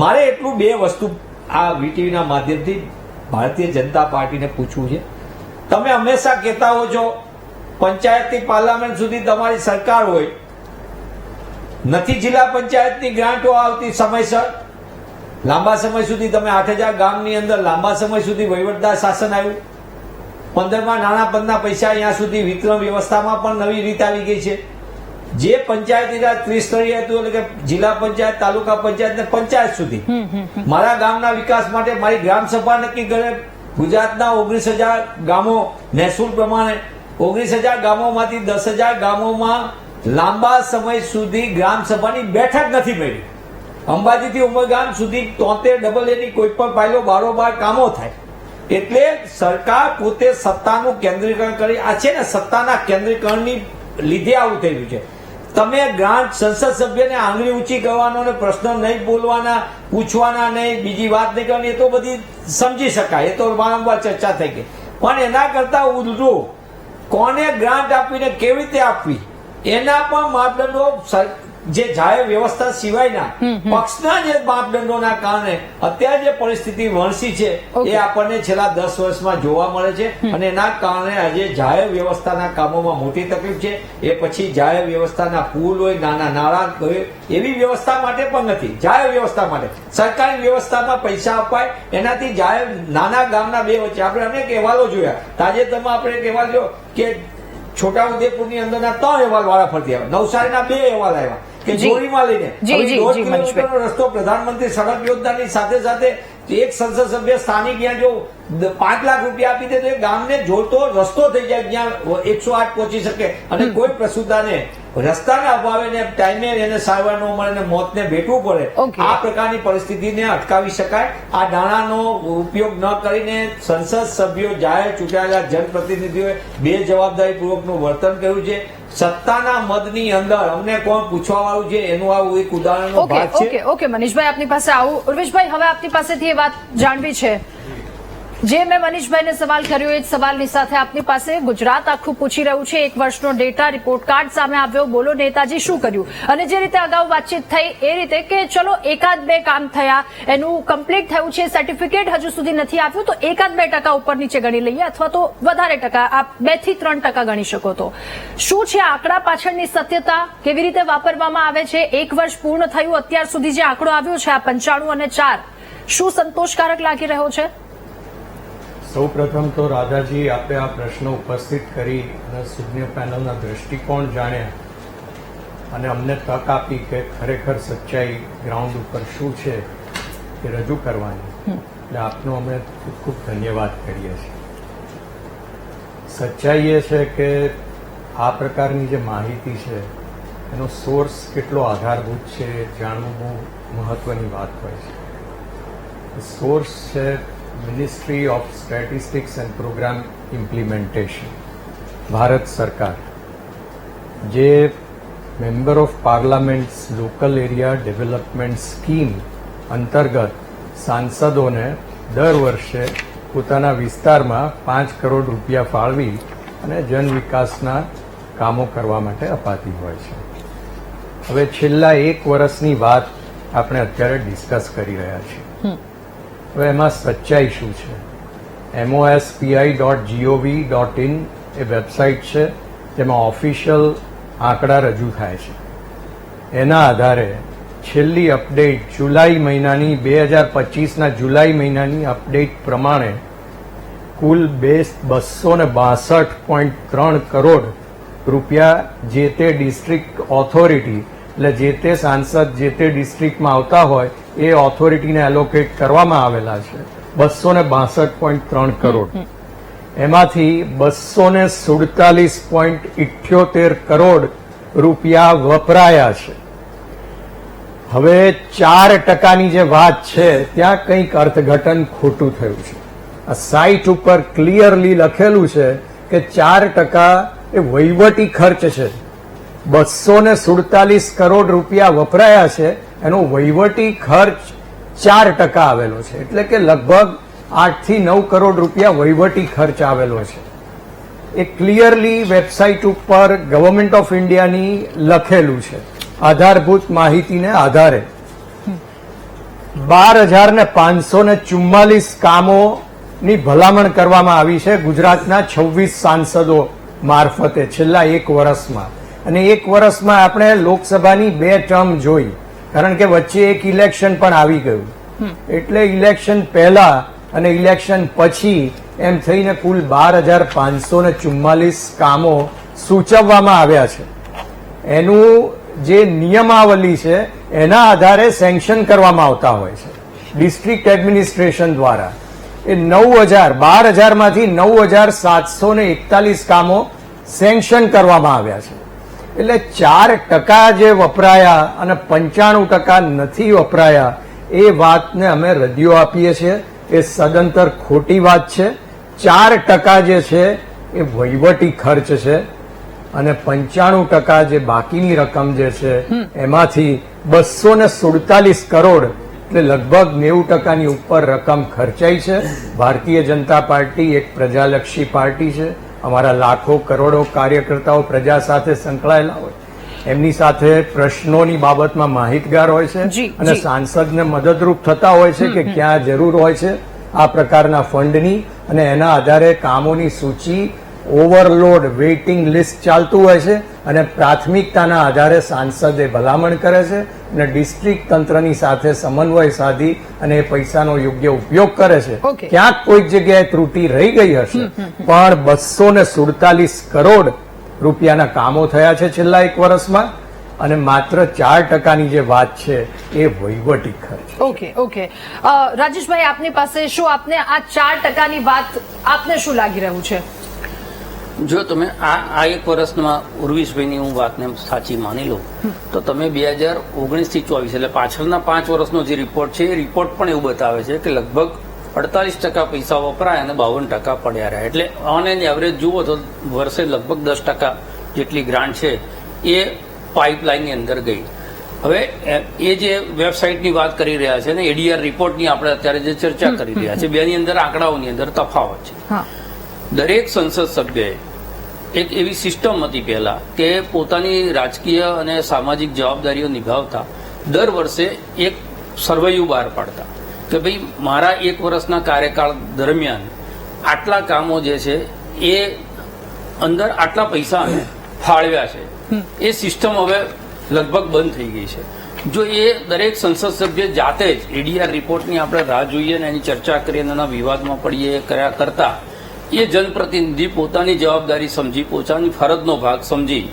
મારે એટલું 2 વસ્તુ આ વીટીવીના માધ્યમથી ભારતીય જનતા પાર્ટીને પૂછવું છે. તમે હંમેશા કહેતા હો છો પંચાયતથી પાર્લામેન્ટ સુધી તમારી સરકાર હોય નથી જિલ્લા પંચાયતની ગ્રાન્ટો આવતી સમયસર. લાંબા સમય સુધી તમે 8,000 ગામની અંદર લાંબા સમય સુધી વહીવટદાર શાસન આવ્યું. 15માં નાના પંચના પૈસા અહીંયા સુધી વિતરણ વ્યવસ્થામાં પણ નવી રીત આવી ગઈ છે. જે પંચાયતી રાજ ત્રિસ્તરીય હતું, એટલે કે જિલ્લા પંચાયત, તાલુકા પંચાયત ને પંચાયત સુધી મારા ગામના વિકાસ માટે મારી ગ્રામ સભા નક્કી કરે. ગુજરાતના 19,000 ગામો મહેસૂલ પ્રમાણે 19,000 ગામોમાંથી 10,000 ગામોમાં લાંબા સમય સુધી ગ્રામ સભાની બેઠક નથી મળી. અંબાજીથી ઉમરગામ સુધી 73 AA ની કોઈ પણ ફાઇલો બારોબાર કામો થાય. એટલે સરકાર પોતે સત્તાનું કેન્દ્રીકરણ કરી, આ છે ને સત્તાના કેન્દ્રીકરણની લીધે આવું થયું છે. તમે ગ્રાન્ટ સંસદ સભ્યને આંગળી ઊંચી કરવાનો ને પ્રશ્ન નહીં બોલવાના, પૂછવાના નહીં, બીજી વાત નહીં કરવાની, એ તો બધી સમજી શકાય, એ તો વારંવાર ચર્ચા થઈ ગઈ. પણ એના કરતા ઉલટું કોને ગ્રાન્ટ આપીને કેવી રીતે આપવી એના પણ માપદંડો, જે જાહેર વ્યવસ્થા સિવાયના પક્ષના જે માપદંડોના કારણે અત્યારે જે પરિસ્થિતિ વણસી છે એ આપણને છેલ્લા 10 વર્ષમાં જોવા મળે છે. અને એના કારણે આજે જાહેર વ્યવસ્થાના કામોમાં મોટી તકલીફ છે. એ પછી જાહેર વ્યવસ્થાના પુલ હોય, નાના નાળા હોય, એવી વ્યવસ્થા માટે પણ નથી. જાહેર વ્યવસ્થા માટે સરકારી વ્યવસ્થામાં પૈસા અપાય, એનાથી જાહેર નાના ગામના બે વચ્ચે આપણે અનેક અહેવાલો જોયા. તાજેતરમાં આપણે એક અહેવાલ જોયો કે છોટાઉદેપુરની અંદરના 3 અહેવાલ વાળા ફરતી આવ્યા, નવસારીના 2 અહેવાલ આવ્યા કે ચોરીમાં લઈને 1.5 કિલોમીટરનો રસ્તો પ્રધાનમંત્રી સડક યોજનાની સાથે સાથે એક સંસદ સભ્ય સ્થાનિક જ્યાં જો 5 લાખ રૂપિયા આપી દે તો એ ગામને જોડતો રસ્તો થઈ જાય, જ્યાં 108 પહોંચી શકે. અને કોઈ પ્રસૂતાને રસ્તાના અભાવે ને ટાઈમે એને સારવાર ન મળે ને મોતને ભેટવું પડે. આ પ્રકારની પરિસ્થિતિને અટકાવી શકાય. આ નાણાંનો ઉપયોગ ન કરીને સંસદ સભ્યો, જાહેર ચૂંટાયેલા જનપ્રતિનિધિઓએ બેજવાબદારીપૂર્વકનું વર્તન કર્યું છે. સત્તાના મદની અંદર અમને કોણ પૂછવા વાળું છે એનું આવું એક ઉદાહરણનો ભાગ છે.
ઓકે મનીષભાઈ, આપની પાસે આવું. ઉર્વેશભાઈ, હવે આપની પાસેથી એ વાત જાણવી છે જે મેં મનીષભાઈને સવાલ કર્યો એ જ સવાલની સાથે આપની પાસે ગુજરાત આખું પૂછી રહ્યું છે. 1 વર્ષનો ડેટા રિપોર્ટ કાર્ડ સામે આવ્યો, બોલો નેતાજી શું કર્યું? અને જે રીતે અગાઉ વાતચીત થઈ એ રીતે કે ચલો 1-2 કામ થયા, એનું કમ્પ્લીટ થયું છે, સર્ટિફિકેટ હજુ સુધી નથી આવ્યું, તો 1-2% ઉપર નીચે ગણી લઈએ, અથવા તો વધારે ટકા, આપ 2 થી 3% ગણી શકો. તો શું છે આંકડા પાછળની સત્યતા? કેવી રીતે વાપરવામાં આવે છે? 1 વર્ષ પૂર્ણ થયું, અત્યાર સુધી જે આંકડો આવ્યો છે આ 95 અને 4, શું સંતોષકારક લાગી રહ્યો છે?
સૌ પ્રથમ તો રાધાજી, આપે આ પ્રશ્ન ઉપસ્થિત કરી અને સુજ્ઞ પેનલના દૃષ્ટિકોણ જાણ્યા અને અમને તક આપી કે ખરેખર સચ્ચાઈ ગ્રાઉન્ડ ઉપર શું છે એ રજૂ કરવાની, એટલે આપનો અમે ખૂબ ખૂબ ધન્યવાદ કરીએ છીએ. સચ્ચાઈ એ છે કે આ પ્રકારની જે માહિતી છે એનો સોર્સ કેટલો આધારભૂત છે એ જાણવું બહુ મહત્વની વાત હોય છે. સોર્સ છે ministry of statistics and programme implementation, Bharat સરકાર, જે member of parliaments local area development scheme અંતર્ગત સાંસદોને દર વર્ષે પોતાના વિસ્તારમાં 5 કરોડ રૂપિયા ફાળવી અને જન વિકાસના કામો કરવા માટે અપાતી હોય છે. હવે છેલ્લા 1 વર્ષની વાત આપણે અત્યારે ડિસ્કસ કરી રહ્યા છીએ. હવે એમાં સચ્ચાઈ શું છે? mospi.gov.in એ વેબસાઇટ છે જેમાં ઓફિશિયલ આંકડા રજૂ થાય છે. એના આધારે છેલ્લી અપડેટ જુલાઈ મહિનાની 2025ના જુલાઈ મહિનાની અપડેટ પ્રમાણે કુલ 262.3 કરોડ રૂપિયા જે તે ડિસ્ટ્રિક્ટ ઓથોરિટી, એટલે જે તે સાંસદ જે તે ડિસ્ટ્રિક્ટમાં આવતા હોય એ ઓથોરિટીને એલોકેટ કરવામાં આવેલા છે 262.3 કરોડ. એમાંથી 247.78 કરોડ રૂપિયા વપરાયા છે. હવે 4%ની જે વાત છે ત્યાં કંઈક અર્થઘટન ખોટું થયું છે. આ સાઇટ ઉપર ક્લિયરલી લખેલું છે કે 4% એ વહીવટી ખર્ચ છે. 247 કરોડ રૂપિયા વપરાયા છે, એનો વહીવટી ખર્ચ 4% આવેલો છે. એટલે કે લગભગ 8 થી 9 કરોડ રૂપિયા વહીવટી ખર્ચ આવેલો છે. એ ક્લિયરલી વેબસાઇટ ઉપર ગવર્મેન્ટ ઓફ ઇન્ડિયાની લખેલું છે. આધારભૂત માહિતીને આધારે 12,544 કામોની ભલામણ કરવામાં આવી છે ગુજરાતના 26 સાંસદો મારફતે છેલ્લા 1 વર્ષમાં. અને એક વર્ષમાં આપણે લોકસભાની 2 ટર્મ જોઈ, કારણ કે વચ્ચે એક ઇલેક્શન પણ આવી ગયું. એટલે ઇલેક્શન પહેલા અને ઇલેક્શન પછી એમ થઈને કુલ 12,544 કામો સૂચવવામાં આવ્યા છે. એનું જે નિયમાવલી છે એના આધારે સેન્કશન કરવામાં આવતા હોય છે ડિસ્ટ્રિક્ટ એડમિનિસ્ટ્રેશન દ્વારા. એ 12,000 માંથી 9,741 કામો સેન્કશન કરવામાં આવ્યા છે. એટલે 4% જે વપરાયા અને 95% નથી વપરાયા એ વાતને અમે રદિયો આપીએ છીએ. એ સદંતર ખોટી વાત છે. 4% જે છે એ વહીવટી ખર્ચ છે અને 95% જે બાકીની રકમ જે છે એમાંથી 247 કરોડ એટલે લગભગ 90%ની ઉપર રકમ ખર્ચાઈ છે. ભારતીય જનતા પાર્ટી એક પ્રજાલક્ષી પાર્ટી છે. અમારા લાખો કરોડો કાર્યકર્તાઓ પ્રજા સાથે સંકળાયેલા હોય, એમની સાથે પ્રશ્નોની બાબતમાં માહિતગાર હોય છે અને સાંસદને મદદરૂપ થતા હોય છે કે ક્યાં જરૂર હોય છે આ પ્રકારના ફંડની, અને એના આધારે કામોની સૂચિ ઓવરલોડ વેઇટિંગ લિસ્ટ ચાલતું હોય છે અને પ્રાથમિકતાના આધારે સાંસદે ભલામણ કરે છે અને ડિસ્ટ્રિક્ટ તંત્રની સાથે સમન્વય સાધી અને એ પૈસાનો યોગ્ય ઉપયોગ કરે છે. ક્યાંક કોઈક જગ્યાએ ત્રુટિ રહી ગઈ હશે, પણ 247 કરોડ રૂપિયાના કામો થયા છે છેલ્લા એક વર્ષમાં, અને માત્ર 4%ની જે વાત છે એ વહીવટી ખર્ચ.
ઓકે રાજેશભાઈ, આપની પાસે શું આપને આ 4%ની વાત આપને શું લાગી રહ્યું છે?
જો તમે આ એક વર્ષમાં ઉર્વિશભાઈની હું વાતને સાચી માની લઉં તો તમે 2019 થી 24 એટલે પાછળના 5 વર્ષનો જે રિપોર્ટ છે એ રિપોર્ટ પણ એવું બતાવે છે કે લગભગ 48% પૈસા વપરાય અને 52% પડ્યા રહ્યા. એટલે ઓન એન એવરેજ જુઓ તો વર્ષે લગભગ 10% જેટલી ગ્રાન્ટ છે એ પાઇપલાઇનની અંદર ગઈ. હવે એ જે વેબસાઇટની વાત કરી રહ્યા છે ને એડીઆર રિપોર્ટની આપણે અત્યારે જે ચર્ચા કરી રહ્યા છે, બેની અંદર આંકડાઓની અંદર તફાવત છે. દરેક સંસદ સભ્યએ એક એવી સિસ્ટમ હતી પહેલા કે પોતાની રાજકીય અને સામાજિક જવાબદારીઓ નિભાવતા દર વર્ષે એક સર્વેયુ બહાર પાડતા કે ભાઈ મારા એક વર્ષના કાર્યકાળ દરમિયાન આટલા કામો જે છે એ અંદર આટલા પૈસા ફાળવ્યા છે. એ સિસ્ટમ હવે લગભગ બંધ થઈ ગઈ છે. જો એ દરેક સંસદ સભ્ય જાતે જ એડીઆર રિપોર્ટની આપણે રાહ જોઈએ ને એની ચર્ચા કરીએ એના વિવાદમાં પડીએ કરતા એ જનપ્રતિનિધિ પોતાની જવાબદારી સમજી, પોતાની ફરજનો ભાગ સમજી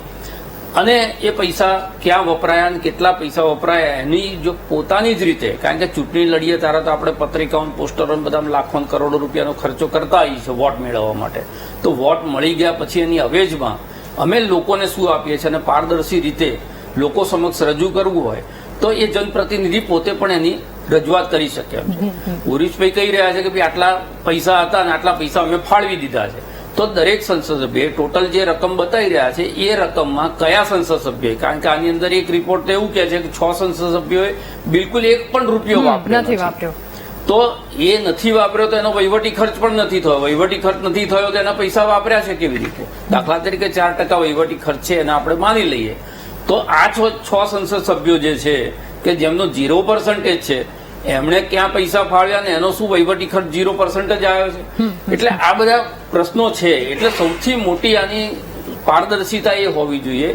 અને એ પૈસા ક્યાં વપરાયા અને કેટલા પૈસા વપરાયા એની જો પોતાની જ રીતે, કારણ કે ચૂંટણી લડીએ ત્યારે તો આપણે પત્રિકાઓ, પોસ્ટરો બધા લાખો કરોડો રૂપિયાનો ખર્ચો કરતા હોઈએ છીએ વોટ મેળવવા માટે. તો વોટ મળી ગયા પછી એની અવેજમાં અમે લોકોને શું આપીએ છીએ અને પારદર્શી રીતે લોકો સમક્ષ રજૂ કરવું હોય તો એ જનપ્રતિનિધિ પોતે પણ એની રજૂઆત કરી શકે એમ છે. ઉરીશભાઈ કહી રહ્યા છે કે ભાઈ આટલા પૈસા હતા અને આટલા પૈસા અમે ફાળવી દીધા છે. તો દરેક સંસદ સભ્ય ટોટલ જે રકમ બતાવી રહ્યા છે એ રકમમાં કયા સંસદ સભ્ય, કારણ કે આની અંદર એક રિપોર્ટ એવું કહે છે કે 6 સંસદ સભ્યોએ બિલકુલ એક પણ રૂપિયો વાપર્યો. તો એ નથી વાપર્યો તો એનો વહીવટી ખર્ચ પણ નથી થયો. વહીવટી ખર્ચ નથી થયો તો એના પૈસા વાપર્યા છે કેવી રીતે? દાખલા તરીકે 4% વહીવટી ખર્ચ છે એને આપણે માની લઈએ તો આ 6 સંસદ સભ્યો જે છે કે જેમનો 0% છે એમણે ક્યાં પૈસા ફાળવ્યા ને એનો શું વહીવટી ખર્ચ 0% જ આવ્યો છે. એટલે આ બધા પ્રશ્નો છે. એટલે સૌથી મોટી આની પારદર્શિતા એ હોવી જોઈએ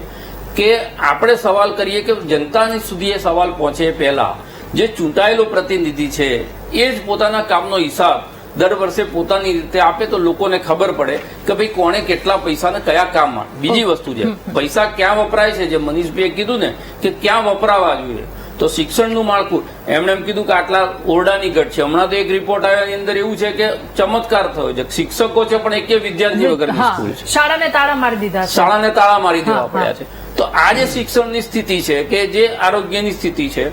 કે આપણે સવાલ કરીએ કે જનતાની સુધી એ સવાલ પહોંચે પહેલા જે ચૂંટાયેલો પ્રતિનિધિ છે એ જ પોતાના કામનો હિસાબ દર વર્ષે પોતાની રીતે આપે તો લોકોને ખબર પડે કે ભાઈ કોણે કેટલા પૈસા ને કયા કામમાં. બીજી વસ્તુ છે પૈસા ક્યાં વપરાય છે, જે મનીષભાઈએ કીધું ને કે ક્યાં વપરાવા જોઈએ, તો શિક્ષણનું માળખું એમણે એમ કીધું કે આટલા ઓરડાની ઘટ છે. હમણાં તો એક રિપોર્ટ આવ્યો એની અંદર એવું છે કે ચમત્કાર થયો છે, શિક્ષકો છે પણ એક વિદ્યાર્થી વગરની સ્કૂલ છે.
શાળાને તાળા મારી દીધા,
શાળાને તાળા મારી દેવા પડ્યા છે. તો આ જે શિક્ષણની સ્થિતિ છે કે જે આરોગ્યની સ્થિતિ છે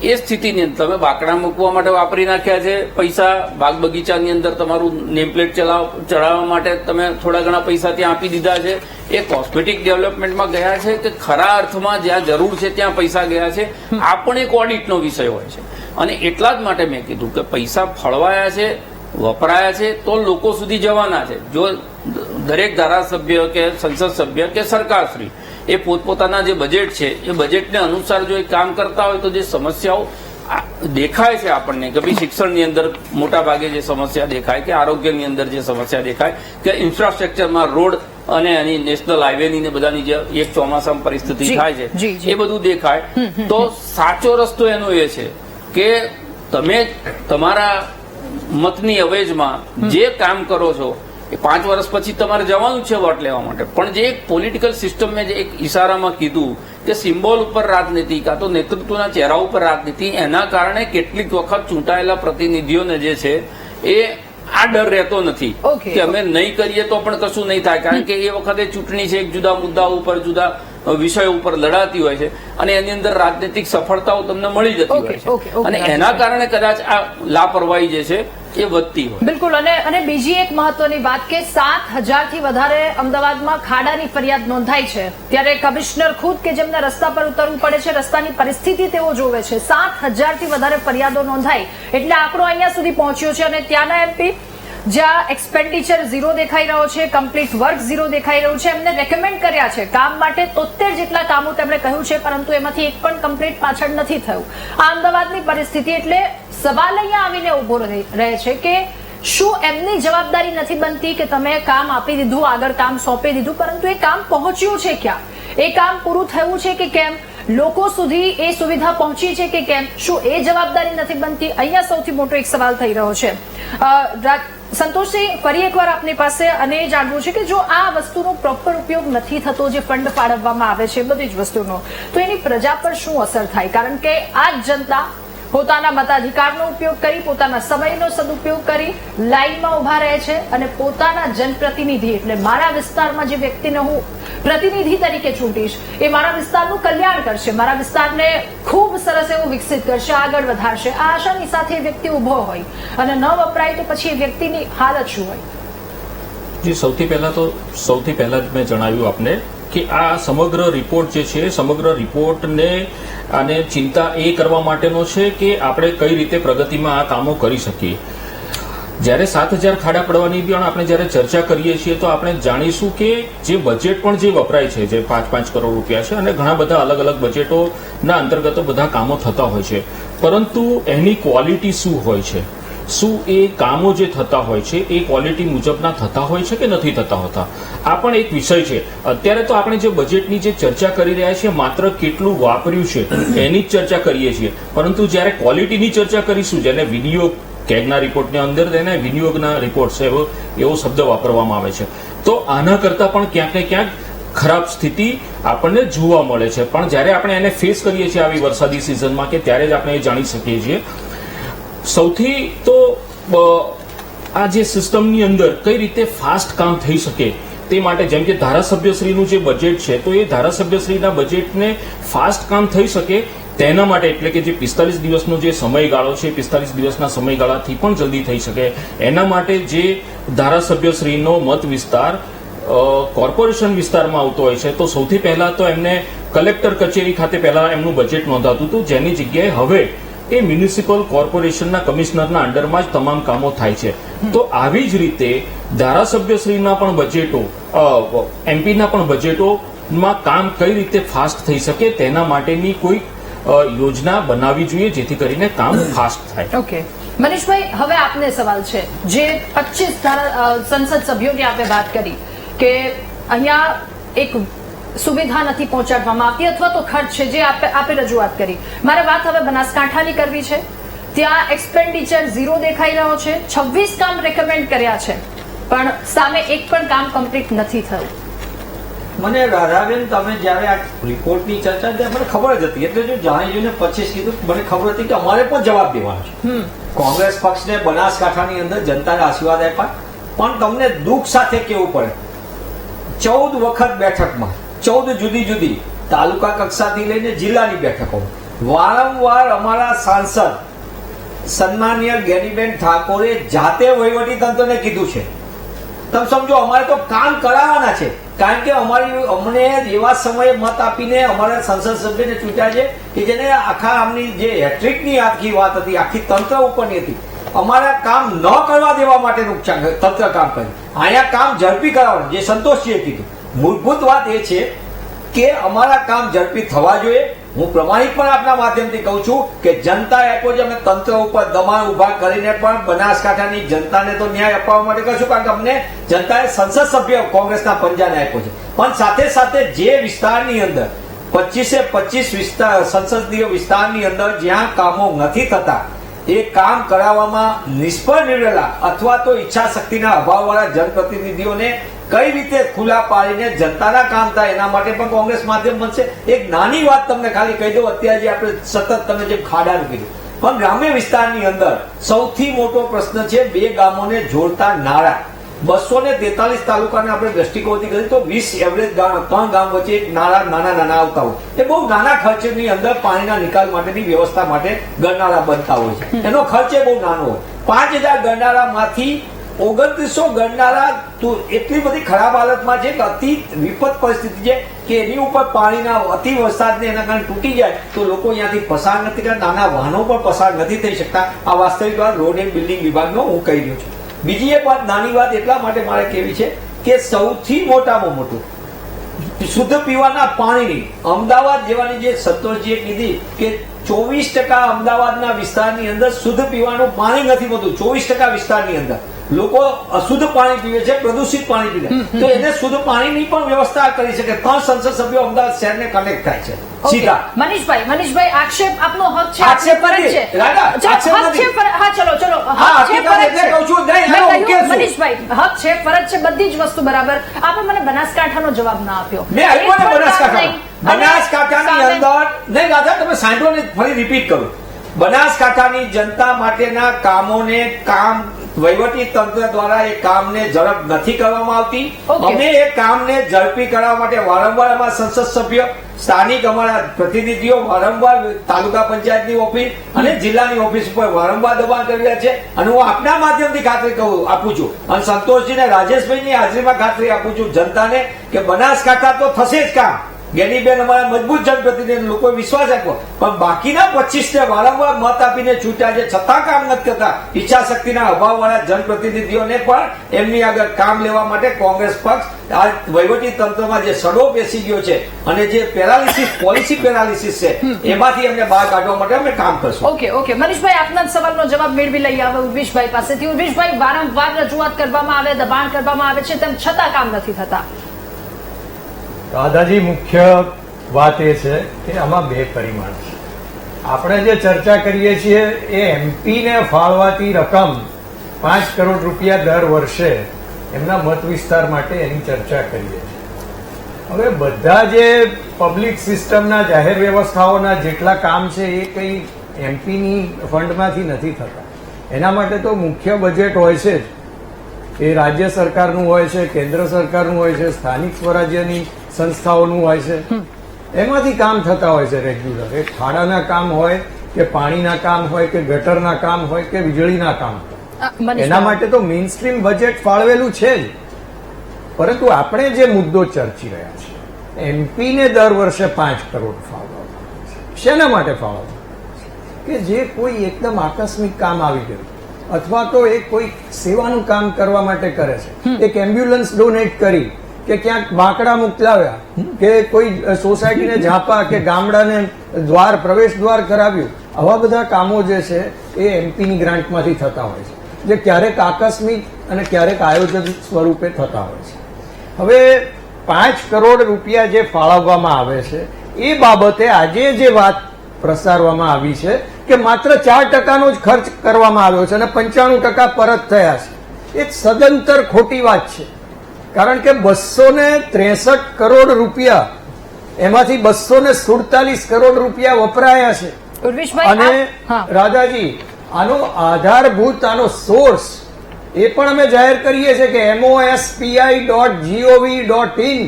એ સ્થિતિની અંદર તમે બાકડા મૂકવા માટે વાપરી નાખ્યા છે પૈસા, બાગ બગીચાની અંદર તમારું નેમપ્લેટ ચડાવવા માટે તમે થોડા ઘણા પૈસા ત્યાં આપી દીધા છે. એ કોસ્મેટિક ડેવલપમેન્ટમાં ગયા છે કે ખરા અર્થમાં જ્યાં જરૂર છે ત્યાં પૈસા ગયા છે? આ પણ એક ઓડિટનો વિષય હોય છે. અને એટલા જ માટે મેં કીધું કે પૈસા ફળવાયા છે, વપરાયા છે તો લોકો સુધી જવાના છે. જો દરેક ધારાસભ્ય કે સંસદ સભ્ય કે સરકારશ્રી એ પોતપોતાના જે બજેટ છે એ બજેટને અનુસાર જો એ કામ કરતા હોય તો જે સમસ્યાઓ દેખાય છે આપણને કે ભાઈ શિક્ષણની અંદર મોટા ભાગે જે સમસ્યા દેખાય કે આરોગ્યની અંદર જે સમસ્યા દેખાય કે ઇન્ફ્રાસ્ટ્રક્ચરમાં રોડ અને એની નેશનલ હાઈવેની ને બધાની જે એક ચોમાસામાં પરિસ્થિતિ
જી,
થાય
જી,
છે
જી.
એ બધું દેખાય તો સાચો રસ્તો એનો એ છે કે તમે તમારા મતની અવેજમાં જે કામ કરો છો એ 5 વર્ષ પછી તમારે જવાનું છે વોટ લેવા માટે, પણ જે એક પોલિટિકલ સિસ્ટમ મેં જે એક ઈશારામાં કીધું કે સિમ્બોલ ઉપર રાજનીતિ કાં તો નેતૃત્વના ચહેરા ઉપર રાજનીતિ, એના કારણે કેટલીક વખત ચૂંટાયેલા પ્રતિનિધિઓને જે છે એ આ ડર રહેતો નથી
Okay.
કે અમે નહીં કરીએ તો પણ કશું નહીં થાય, કારણ કે એ વખતે ચૂંટણી છે એક જુદા મુદ્દા ઉપર જુદા વિષયો ઉપર લડાતી હોય છે અને એની અંદર રાજનૈતિક સફળતાઓ તમને મળી જતી હોય
Okay, okay,
છે
okay,
અને
રાજેશ
એના
ભાઈ.
કારણે કદાચ આ લાપરવાહી જે છે એ વધતી હોય.
બિલકુલ. અને બીજી એક મહત્વની વાત કે 7,000 થી વધારે અમદાવાદમાં ખાડાની ફરિયાદ નોંધાઈ છે, ત્યારે કમિશનર ખુદ કે જેમને રસ્તા પર ઉતરવું પડે છે, રસ્તાની પરિસ્થિતિ તેઓ જોવે છે, 7,000 થી વધારે ફરિયાદો નોંધાઈ એટલે આંકડો અહીંયા સુધી પહોંચ્યો છે. અને ત્યાંના એમપી જ્યાં એક્સપેન્ડિચર ઝીરો દેખાઈ રહ્યો છે, કમ્પ્લીટ વર્ક ઝીરો દેખાઈ રહ્યું છે, એમને રેકમેન્ડ કર્યા છે કામ માટે 73 જેટલા કામો તેમણે કહ્યું છે, પરંતુ એમાંથી એક પણ કમ્પ્લીટ પાછળ નથી થયું. આ અમદાવાદની પરિસ્થિતિ એટલે સવાલ અહીંયા આવીને ઉભો રહે છે કે શું એમની જવાબદારી નથી બનતી કે તમે કામ આપી દીધું, આગળ કામ સોંપી દીધું, પરંતુ એ કામ પહોંચ્યું છે ક્યાં, એ કામ પૂરું થયું છે કે કેમ, લોકો સુધી એ સુવિધા પહોંચી છે કે કેમ, શું એ જવાબદારી નથી બનતી? અહીંયા સૌથી મોટો એક સવાલ થઈ રહ્યો છે. સંતોષસિંહ, ફરી એકવાર આપની પાસે અને એ જાણવું છે કે જો આ વસ્તુનો પ્રોપર ઉપયોગ નથી થતો, જે ફંડ ફાળવવામાં આવે છે બધી જ વસ્તુનો, તો એની પ્રજા પર શું અસર થાય? કારણ કે આ જ જનતા પોતાના મતાધિકારનો ઉપયોગ કરી, પોતાના સમયનો સદુપયોગ કરી લાઈનમાં ઉભા રહે છે અને પોતાના જનપ્રતિનિધિ એટલે મારા વિસ્તારમાં જે વ્યક્તિને હું પ્રતિનિધિ તરીકે ચૂંટીશ એ મારા વિસ્તારનું કલ્યાણ કરશે, મારા વિસ્તારને ખૂબ સરસ એવું વિકસિત કરશે, આગળ વધારશે, આ આશાની સાથે એ વ્યક્તિ ઉભો હોય અને ન વપરાય તો પછી એ વ્યક્તિની હાલત શું હોય?
જી, સૌથી પહેલા જ મેં જણાવ્યું આપને કે આ સમગ્ર રિપોર્ટ જે છે, સમગ્ર રિપોર્ટને અને ચિંતા એ કરવા માટેનો છે કે આપણે કઈ રીતે પ્રગતિમાં આ કામો કરી શકીએ. જ્યારે 7,000 ખાડા પડવાની પણ આપણે જ્યારે ચર્ચા કરીએ છીએ તો આપણે જાણીશું કે જે બજેટ પણ જે વપરાય છે, જે 5-5 કરોડ રૂપિયા છે અને ઘણા બધા અલગ અલગ બજેટોના અંતર્ગત બધા કામો થતા હોય છે, પરંતુ એની ક્વોલિટી શું હોય છે, શું એ કામો જે થતા હોય છે એ ક્વોલિટી મુજબના થતા હોય છે કે નથી થતા હોતા, આ પણ એક વિષય છે. અત્યારે તો આપણે જે બજેટની જે ચર્ચા કરી રહ્યા છીએ માત્ર કેટલું વાપર્યું છે એની જ ચર્ચા કરીએ છીએ, પરંતુ જ્યારે ક્વોલિટીની ચર્ચા કરીશું, જેને વિનિયોગ કેગના રિપોર્ટની અંદર તેને વિનિયોગના રિપોર્ટ છે એવો શબ્દ વાપરવામાં આવે છે, તો આના કરતા પણ ક્યાંક ને ક્યાંક ખરાબ સ્થિતિ આપણને જોવા મળે છે. પણ જ્યારે આપણે એને ફેસ કરીએ છીએ આવી વરસાદી સિઝનમાં કે ત્યારે જ આપણે એ જાણી શકીએ છીએ. સૌથી તો આ જે સિસ્ટમની અંદર કઈ રીતે ફાસ્ટ કામ થઈ શકે તે માટે, જેમ કે ધારાસભ્યશ્રીનું જે બજેટ છે તો એ ધારાસભ્યશ્રીના બજેટને ફાસ્ટ કામ થઈ શકે તેના માટે, એટલે કે જે 45 દિવસનો જે સમયગાળો છે 45 દિવસના સમયગાળાથી પણ જલ્દી થઈ શકે એના માટે જે ધારાસભ્યશ્રીનો મત વિસ્તાર કોર્પોરેશન વિસ્તારમાં આવતો હોય છે તો સૌથી પહેલા તો એમને કલેક્ટર કચેરી ખાતે પહેલા એમનું બજેટ નોંધાતું હતું, જેની જગ્યાએ હવે એ મ્યુનિસિપલ કોર્પોરેશનના કમિશનરના અંડરમાં જ તમામ કામો થાય છે. તો આવી જ રીતે ધારાસભ્યશ્રીના પણ બજેટો, એમપીના પણ બજેટોમાં કામ કઈ રીતે ફાસ્ટ થઈ શકે તેના માટેની કોઈ યોજના બનાવવી જોઈએ જેથી કરીને કામ ફાસ્ટ થાય.
ઓકે મનીષભાઈ, હવે આપને સવાલ છે. જે 25 સંસદ સભ્યોની આપણે વાત કરી કે અહીંયા એક સુવિધા નથી પહોંચાડવામાં આવતી અથવા તો ખર્ચ છે જે આપે રજૂઆત કરી. મારે વાત હવે બનાસકાંઠાની કરવી છે. ત્યાં એક્સપેન્ડિચર ઝીરો દેખાઈ રહ્યો છે, 26 કામ રેકમેન્ડ કર્યા છે પણ સામે એક પણ કામ કમ્પ્લીટ નથી થયું.
મને રાધાબેન, તમે જયારે આ રિપોર્ટની ચર્ચા ત્યારે મને ખબર જ હતી, એટલે જો જાણી જોઈને 25 કીધું મને ખબર હતી કે અમારે પણ જવાબ દેવાનો છે. કોંગ્રેસ પક્ષને બનાસકાંઠાની અંદર જનતાને આશીર્વાદ આપ્યા, પણ તમને દુઃખ સાથે કેવું પડે 14 વખત બેઠકમાં 14 જુદી જુદી તાલુકા કક્ષાથી લઈને જિલ્લાની બેઠકો વારંવાર અમારા સાંસદ સન્માનીય ગેનીબેન ઠાકોરે જાતે વહીવટી તંત્રને કીધું છે, તમે સમજો અમારે તો કામ કરાવવાના છે, કારણ કે અમને એવા સમયે મત આપીને અમારા સંસદ સભ્યને ચૂંટ્યા છે કે જેને આખા આમની જે હેટ્રિકની આખી વાત હતી, આખી તંત્ર ઉપરની હતી, અમારા કામ ન કરવા દેવા માટેનું તંત્ર કામ કર્યું. અહીંયા કામ ઝડપી કરાવવાનું, જે સંતોષજીએ કીધું, મૂળભૂત વાત એ છે કે અમારા કામ ઝડપી થવા જોઈએ હું પ્રમાણિક પણ આપના માધ્યમથી કહું છું કે જનતાએ આપ્યો છે. અમે તંત્ર ઉપર દબાણ ઉભા કરીને પણ બનાસકાંઠાની જનતાને તો ન્યાય અપાવવા માટે કરશું, કારણ કે અમને જનતાએ સંસદ સભ્ય કોંગ્રેસના પંજાને આપ્યો છે. પણ સાથે સાથે જે વિસ્તારની અંદર 25 વિસ્તાર સંસદીય વિસ્તારની અંદર જ્યાં કામો નથી થતા, એ કામ કરાવવામાં નિષ્ફળ નીવડેલા અથવા તો ઈચ્છા શક્તિના અભાવવાળા જનપ્રતિનિધિઓને કઈ રીતે ખુલ્લા પાડીને જનતાના કામ થાય એના માટે પણ કોંગ્રેસ માધ્યમ બનશે. એક નાની વાત તમને ખાલી કહી દઉં, અત્યારે જે આપણે સતત તમે જેમ ખાડાનું કીધું, પણ ગ્રામ્ય વિસ્તારની અંદર સૌથી મોટો પ્રશ્ન છે 2 ગામોને જોડતા નાળા. 243 તાલુકાને આપણે દ્રષ્ટિકોણથી કરીએ તો 20 એવરેજ 3 ગામ વચ્ચે એક નાળા નાના આવતા હોય. એ બહુ નાના ખર્ચની અંદર પાણીના નિકાલ માટેની વ્યવસ્થા માટે ગરનાળા બનતા હોય છે. એનો ખર્ચ બહુ નાનો હોય. 5000 ગરનાળામાંથી 2900 ગરનાળા એટલી બધી ખરાબ હાલતમાં છે કે અતિ વિપત પરિસ્થિતિ છે કે એની ઉપર પાણીના અતિ વરસાદને એના કારણે તૂટી જાય તો લોકો અહીંયાથી પસાર નથી કરતા, નાના વાહનો પણ પસાર નથી થઈ શકતા. આ વાસ્તવિક વાત રોડ એન્ડ બિલ્ડિંગ વિભાગનો હું કહી રહ્યો છું. બીજી એક વાત, નાની વાત એટલા માટે મારે કહેવી છે કે સૌથી મોટામાં મોટું શુદ્ધ પીવાના પાણીની અમદાવાદ જેવાની જે સંતોષજીએ કીધી કે 24% અમદાવાદના વિસ્તારની અંદર શુદ્ધ પીવાનું પાણી નથી મળતું. 24% વિસ્તારની અંદર લોકો અશુદ્ધ પાણી પીવે છે, પ્રદૂષિત પાણી પીવે, તો એને શુદ્ધ પાણીની પણ વ્યવસ્થા કરી શકે. 3 સંસદ સભ્યો અમદાવાદ શહેરને કનેક્ટ થાય છે સીધા.
મનીષભાઈ આક્ષેપ આપનો હક છે,
આક્ષેપ
ફરજ
નથી.
છે.
રાધા,
ચલો,
આક્ષેપ
હક છે,
નથી.
હા ચલો
હા,
હક છે, ફરજ
એટલે
છે.
કહું છું, નહીં,
મેં
હું
કહ્યું,
ઉકેલ છું.
મનીષભાઈ હક છે, ફરજ છે, બધી જ વસ્તુ બરાબર. આપે મને બનાસકાંઠાનો જવાબ ના આપ્યો.
મેં આપ્યો ને
એક પણ કામ નહીં.
બનાસકાંઠાની
અને
અંદર નહીં રાધા, તમે સાંભળો ને, ફરી રિપીટ કરું. બનાસકાંઠાની જનતા માટેના કામોને વહીવટી તંત્ર દ્વારા એ કામને ઝડપ નથી કરવામાં આવતી.
Okay.
અમે એ કામને ઝડપી કરવા માટે વારંવાર અમારા સંસદ સભ્ય, સ્થાનિક અમારા પ્રતિનિધિઓ વારંવાર તાલુકા પંચાયતની ઓફિસ અને જિલ્લાની ઓફિસ ઉપર વારંવાર દબાણ કરી રહ્યા છે. અને હું આપના માધ્યમથી ખાતરી આપું છું અને સંતોષજીને રાજેશભાઈની હાજરીમાં ખાતરી આપું છું જનતાને કે બનાસકાંઠા તો થશે જ કામ. ગેનીબેન અમારા મજબૂત જનપ્રતિનિધિ, લોકોએ વિશ્વાસ આપ્યો, પણ બાકીના 25 વારંવાર મત આપીને છૂટ્યા છે, છતાં કામ નથી કરતા. ઈચ્છા શક્તિના અભાવવાળા જનપ્રતિનિધિઓને પણ એમની આગળ કામ લેવા માટે કોંગ્રેસ પક્ષ આ વહીવટી તંત્રમાં જે સડો બેસી ગયો છે અને જે પોલિસી પેરાલિસિસ છે એમાંથી એમને બહાર કાઢવા માટે અમે કામ કરશું.
ઓકે મનીષભાઈ, આપના સવાલનો જવાબ મેળવી લઈએ હવે ઉર્વિશભાઈ પાસેથી. ઉર્વિશભાઈ, વારંવાર રજૂઆત કરવામાં આવે, દબાણ કરવામાં આવે છે, તેમ છતાં કામ નથી થતા.
દાદાજી, મુખ્ય વાત એ છે કે આમાં 2 પરિમાણ છે. આપણે જે ચર્ચા કરીએ છીએ એ એમપીને ફાળવાતી રકમ 5 કરોડ રૂપિયા દર વર્ષે એમના મત વિસ્તાર માટે એની ચર્ચા કરીએ છીએ. હવે બધા જે પબ્લિક સિસ્ટમના જાહેર વ્યવસ્થાઓના જેટલા કામ છે એ કંઈ એમપીની ફંડમાંથી નથી થતા. એના માટે તો મુખ્ય બજેટ હોય છે જ. એ રાજ્ય સરકારનું હોય છે, કેન્દ્ર સરકારનું હોય છે, સ્થાનિક સ્વરાજ્યની સંસ્થાઓનું હોય છે. એમાંથી કામ થતા હોય છે રેગ્યુલર. એ ખાડાના કામ હોય કે પાણીના કામ હોય કે ગટરના કામ હોય કે વીજળીના કામ હોય, એના માટે તો મેઇન સ્ટ્રીમ બજેટ ફાળવેલું છે જ. પરંતુ આપણે જે મુદ્દો ચર્ચી રહ્યા છીએ, એમપીને દર વર્ષે 5 કરોડ ફાળવવામાં આવે છે. શેના માટે ફાળવવામાં આવે છે? કે જે કોઈ એકદમ આકસ્મિક કામ આવી ગયું અથવા તો એ કોઈ સેવાનું કામ કરવા માટે કરે છે. એક એમ્બ્યુલન્સ ડોનેટ કરી કે ક્યાંક બાંકડા મોકલાવ્યા કે કોઈ સોસાયટીને ઝાંપા કે ગામડાને પ્રવેશ દ્વાર કરાવ્યું, આવા બધા કામો જે છે એ એમપીની ગ્રાન્ટમાંથી થતા હોય છે, જે ક્યારેક આકસ્મિક અને ક્યારેક આયોજન સ્વરૂપે થતા હોય છે. હવે 5 કરોડ રૂપિયા જે ફાળવવામાં આવે છે એ બાબતે આજે જે વાત પ્રસારવામાં આવી છે કે માત્ર 4%નો જ ખર્ચ કરવામાં આવ્યો છે અને 95% પરત થયા છે, એ સદંતર ખોટી વાત છે. કારણ કે 263 કરોડ રૂપિયા એમાંથી 247 કરોડ રૂપિયા વપરાયા છે. અને રાધાજી, આનો આધારભૂત આનો સોર્સ એ પણ અમે જાહેર કરીએ છીએ કે mospi.gov.in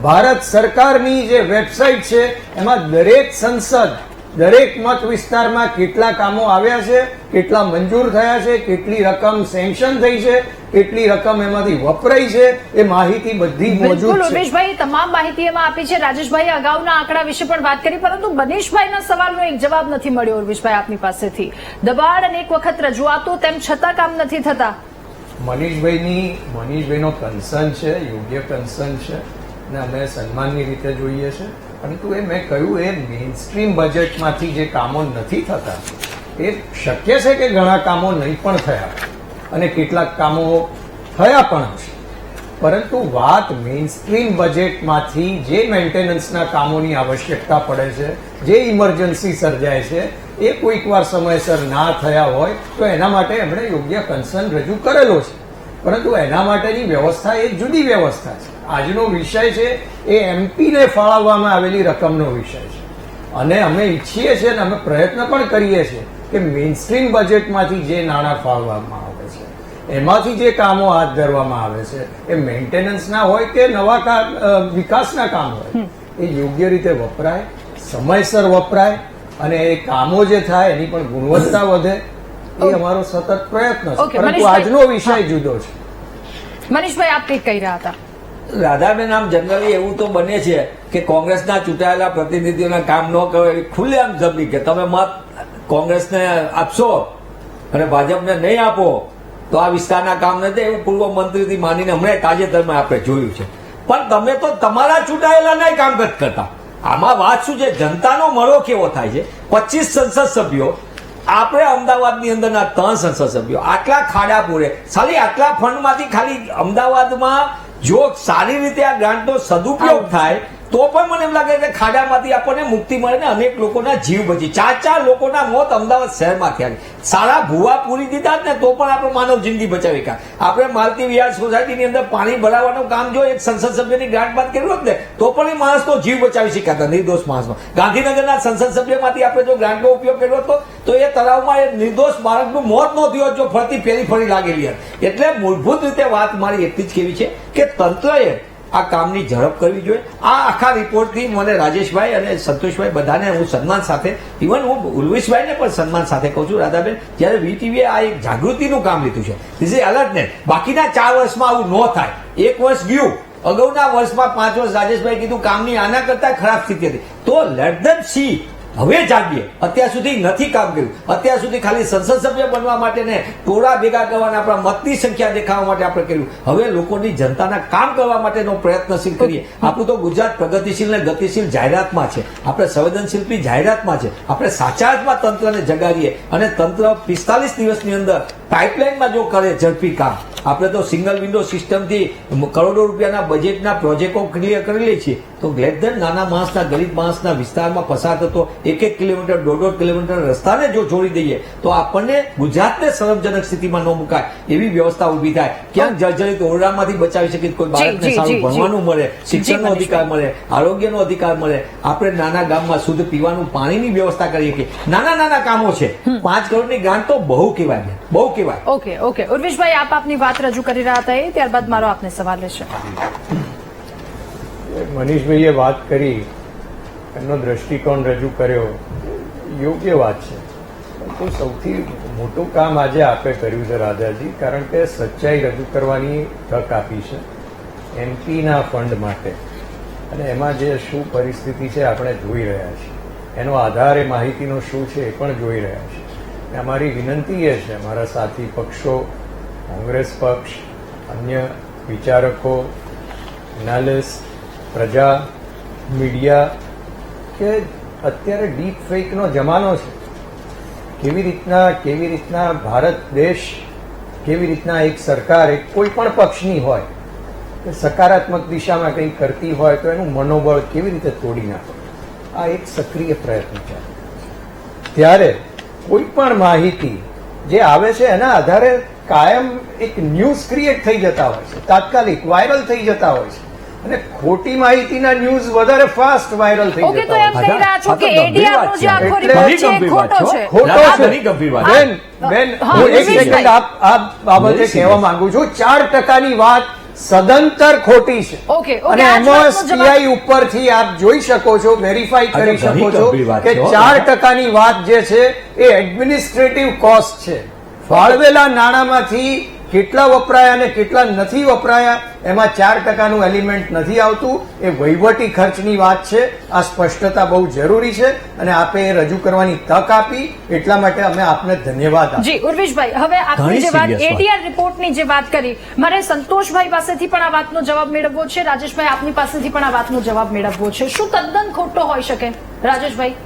ભારત સરકારની જે વેબસાઇટ છે એમાં દરેક સંસદ, દરેક મત વિસ્તારમાં કેટલા કામો આવ્યા છે, કેટલા મંજૂર થયા છે, કેટલી રકમ સેન્કશન થઈ છે, કેટલી રકમ એમાંથી વપરાઈ છે, એ માહિતી બધી મોજૂદ છે.
ઉર્વેશભાઈ તમામ માહિતી એમાં આપી છે. રાજેશભાઈ અગાઉના આંકડા વિશે પણ વાત કરી, પરંતુ મનીષભાઈના સવાલનો એક જવાબ નથી મળ્યો ઉર્વેશભાઈ આપની પાસેથી. દબાણ અને એક વખત રજૂઆતો, તેમ છતાં કામ નથી થતા.
મનીષભાઈનો કન્સર્ન છે, યોગ્ય કન્સર્ન છે અને અમે સન્માનની રીતે જોઈએ છે. પરંતુ એ મેં કહ્યું એ મેઇનસ્ટ્રીમ બજેટમાંથી જે કામો નથી થતા એ શક્ય છે કે ઘણા કામો નહીં પણ થયા અને કેટલાક કામો થયા પણ હશે, પરંતુ વાત મેઇનસ્ટ્રીમ બજેટમાંથી જે મેન્ટેનન્સના કામોની આવશ્યકતા પડે છે, જે ઇમરજન્સી સર્જાય છે, એ કોઈક વાર સમયસર ના થયા હોય તો એના માટે એમણે યોગ્ય કન્સર્ન રજૂ કરેલો છે, પરંતુ એના માટેની વ્યવસ્થા એ જુદી વ્યવસ્થા છે. આજનો વિષય છે એ એમપીને ફાળવવામાં આવેલી રકમનો વિષય છે અને અમે ઈચ્છીએ છીએ અને અમે પ્રયત્ન પણ કરીએ છીએ કે મેઇનસ્ટ્રીમ બજેટમાંથી જે નાણાં ફાળવવામાં આવે છે એમાંથી જે કામો હાથ ધરવામાં આવે છે એ મેન્ટેનન્સના હોય કે નવા વિકાસના કામ હોય એ યોગ્ય રીતે વપરાય, સમયસર વપરાય અને એ કામો જે થાય એની પણ ગુણવત્તા વધે એ અમારો સતત પ્રયત્ન છે.
ઓકે,
પરંતુ
મનીષભાઈ,
આજનો વિષય જુદો છે.
મનીષભાઈ, આપ કંઈક કહી રહ્યા હતા.
રાધાબેન, આમ જનરલી એવું તો બને છે કે કોંગ્રેસના ચૂંટાયેલા પ્રતિનિધિઓના કામ ન કરે ખુલ્લેઆમ જમી કે તમે મત કોંગ્રેસને આપશો અને ભાજપને નહીં આપો તો આ વિસ્તારના કામ નથી, એવું પૂર્વ મંત્રીથી માનીને હમણાં તાજેતરમાં આપણે જોયું છે. પણ તમે તો તમારા ચૂંટાયેલાના કામ નથી કરતા. આમાં વાત શું છે, જનતાનો મળો કેવો થાય છે? 25 સંસદ સભ્યો, આપણે અમદાવાદની અંદરના 3 સંસદ સભ્યો આટલા ખાડા પૂરે, ખાલી આટલા ફંડમાંથી ખાલી અમદાવાદમાં જો સારી રીતે આ ગ્રાન્ટનો સદુપયોગ થાય તો પણ મને એમ લાગે કે ખાડામાંથી આપણને મુક્તિ મળે ને અનેક લોકોના જીવ બચી. 4 લોકોના મોત અમદાવાદ શહેરમાં થયા. સારા ભૂવા પૂરી દીધા ને તો પણ આપણે માનવ જિંદગી બચાવી કાઢ. આપણે માલતી વિહાર સોસાયટીની અંદર પાણી ભરાવાનું કામ જો એક સંસદ સભ્યની ગ્રાન્ટ બાદ કર્યું હોત ને તો પણ એ માણસનો જીવ બચાવી શક્યા, નિર્દોષ માણસનો. ગાંધીનગરના સંસદ સભ્યમાંથી આપણે જો ગ્રાન્ટનો ઉપયોગ કર્યો હતો તો એ તળાવમાં એ નિર્દોષ બાળકનું મોત ન થયું હોત જો ફરી લાગેલી હતી. એટલે મૂળભૂત રીતે વાત મારી એટલી જ કેવી છે કે તંત્રએ આ કામની ઝડપ કરવી જોઈએ. આ આખા રિપોર્ટથી મને રાજેશભાઈ અને સંતોષભાઈ બધાને હું સન્માન સાથે, ઇવન હું ઉલ્વેશભાઈને પણ સન્માન સાથે કહું છું, રાધાબેન, જ્યારે વીટીવીએ આ એક જાગૃતિનું કામ લીધું છે, ધીસ ઇઝ એલર્ટનેસ. બાકીના 4 વર્ષમાં આવું ન થાય. 1 વર્ષ ગયું, અગાઉના વર્ષમાં 5 વર્ષ રાજેશભાઈ કીધું કામની આના કરતા ખરાબ સ્થિતિ હતી, તો લેટ ધેમ સી. હવે જાગીએ. અત્યાર સુધી નથી કામ કર્યું. અત્યાર સુધી ખાલી સંસદ સભ્ય બનવા માટે ને ટોળા ભેગા કરવાના, આપણા મતની સંખ્યા દેખાવા માટે આપણે કર્યું. હવે લોકોની જનતાના કામ કરવા માટેનો પ્રયત્નશીલ કરીએ. આપણું તો ગુજરાત પ્રગતિશીલ ને ગતિશીલ જાહેરાતમાં છે, આપણે સંવેદનશીલ જાહેરાતમાં છે. આપણે સાચા અર્થમાં તંત્રને જગાડીએ અને તંત્ર 45 દિવસની અંદર પાઇપલાઇનમાં જો કરે ઝડપી કામ. આપણે તો સિંગલ વિન્ડો સિસ્ટમથી કરોડો રૂપિયાના બજેટના પ્રોજેક્ટો ક્લિયર કરી લઈએ છીએ, તો ગ્લેડન નાના માણસના, ગરીબ માણસના વિસ્તારમાં પસાર થતો 1 કિલોમીટર 1.5 કિલોમીટર રસ્તાને જો જોડી દઈએ તો આપણને ગુજરાતને શરમજનક સ્થિતિમાં ન મુકાય એવી વ્યવસ્થા ઉભી થાય. ક્યાંક જર્જરિત ઓરડામાંથી બચાવી શકીએ, કોઈ બાળકને સારું ભણવાનું મળે, શિક્ષણનો અધિકાર મળે, આરોગ્યનો અધિકાર મળે, આપણે નાના ગામમાં શુદ્ધ પીવાનું પાણીની વ્યવસ્થા કરીએ. કે નાના કામો છે. 5 કરોડની ગ્રાન્ટ તો બહુ કહેવાય, બહુ કહેવાય.
ઓકે, ઉર્વેશભાઈ, આપ આપની વાત રજૂ કરી રહ્યા હતા, ત્યારબાદ મારો આપને સવાલ રહેશે.
મનીષભાઈએ વાત કરી, એમનો દ્રષ્ટિકોણ રજૂ કર્યો, યોગ્ય વાત છે. તો સૌથી મોટું કામ આજે આપે કર્યું છે રાજાજી, કારણ કે સચ્ચાઈ રજૂ કરવાની તક આપી છે એમપીના ફંડ માટે, અને એમાં જે શું પરિસ્થિતિ છે આપણે જોઈ રહ્યા છીએ, એનો આધાર એ માહિતીનો શું છે એ પણ જોઈ રહ્યા છીએ. અને અમારી વિનંતી એ છે, અમારા સાથી પક્ષો, કોંગ્રેસ પક્ષ, અન્ય વિચારકો, એનાલિસ્ટ, પ્રજા, મીડિયા, કે અત્યારે ડીપ ફેકનો જમાનો છે. કેવી રીતના ભારત દેશ, કેવી રીતના એક સરકાર, એક કોઈ પણ પક્ષની હોય કે સકારાત્મક દિશામાં કંઈ કરતી હોય તો એનું મનોબળ કેવી રીતે તોડી નાખે, આ એક સક્રિય પ્રયત્ન છે. ત્યારે કોઈ પણ માહિતી જે આવે છે એના આધારે કાયમ એક ન્યૂઝ ક્રિએટ થઈ જતા હોય છે, તાત્કાલિક વાયરલ થઈ જતા હોય છે, અને ખોટી માહિતીના ન્યૂઝ વધારે ફાસ્ટ વાયરલ થઈ
ઓકે, તો
જતા
એમ
હોય
કહી રહ્યા છો કે
આ તો ગંભીર
ADR નો જે
વાત
આખો
છે.
રિપોર્ટ છે એ
ઘણી
ખોટો છે.
ખોટો છે.
ઘણી ગંભીર વાત.
બેન,
હા,
હું એક
વિજયભાઈ.
સેકન્ડ આ બાબતે કહેવા માંગુ છું. 4% વાત સદંતર ખોટી છે.
ઓકે,
અને
આ જ વાતનો
MOSPI ઉપરથી આપ જોઈ શકો છો, વેરીફાઈ
આ તો
કરી શકો
ઘણી
છો
ગંભીર વાત
કે
છે, હો.
4% વાત જે છે એ એડમિનિસ્ટ્રેટિવ કોસ્ટ છે. ફાળવેલા નાણાંમાંથી કેટલા વપરાયા અને કેટલા નથી વપરાયા એમાં 4%નું એલિમેન્ટ નથી આવતું. એ વહીવટી ખર્ચની વાત છે. આ સ્પષ્ટતા બહુ જરૂરી છે અને આપે એ રજૂ કરવાની તક આપી એટલા માટે અમે આપને ધન્યવાદ આપીએ.
જી ઉર્વિશભાઈ, હવે આપની જે વાત એટીઆર રિપોર્ટની જે વાત કરી, મારે સંતોષભાઈ પાસેથી પણ આ વાતનો જવાબ મેળવવો છે, રાજેશભાઈ આપની પાસેથી પણ આ વાતનો જવાબ મેળવવો છે. શું તદ્દન ખોટો હોઈ શકે રાજેશભાઈ?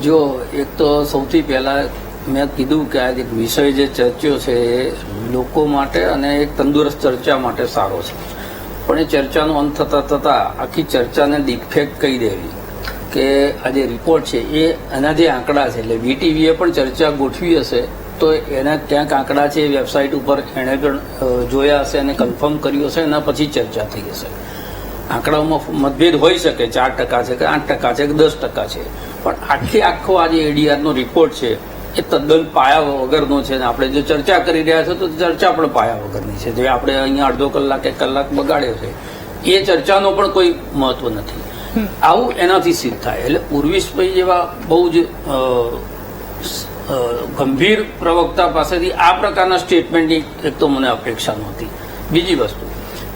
જો એક તો સૌથી પહેલા મેં કીધું કે આ એક વિષય જે ચર્ચ્યો છે એ લોકો માટે અને એક તંદુરસ્ત ચર્ચા માટે સારો છે, પણ એ ચર્ચાનો અંત થતા થતા આખી ચર્ચાને ડિફેક્ટ કહી દેવી કે આ જે રિપોર્ટ છે એ એના જે આંકડા છે, એટલે વીટીવીએ પણ ચર્ચા ગોઠવી હશે તો એના ક્યાંક આંકડા છે એ વેબસાઇટ ઉપર એણે પણ જોયા હશે અને કન્ફર્મ કર્યું હશે, એના પછી ચર્ચા થઈ હશે. આંકડાઓમાં મતભેદ હોઈ શકે, 4% છે કે 8% છે કે 10% છે, પણ આખો આ જે એડીઆરનો રિપોર્ટ છે એ તદ્દન પાયા વગરનો છે અને આપણે જે ચર્ચા કરી રહ્યા છે તો ચર્ચા પણ પાયા વગરની છે. જે આપણે અહીંયા અડધો કલાક એક કલાક બગાડ્યો છે એ ચર્ચાનો પણ કોઈ મહત્વ નથી. આવું એનાથી સિદ્ધ થાય. એટલે ઉર્વિશભાઈ જેવા બહુ જ ગંભીર પ્રવક્તા પાસેથી આ પ્રકારના સ્ટેટમેન્ટની એક તો મને અપેક્ષા નહોતી. બીજી વસ્તુ,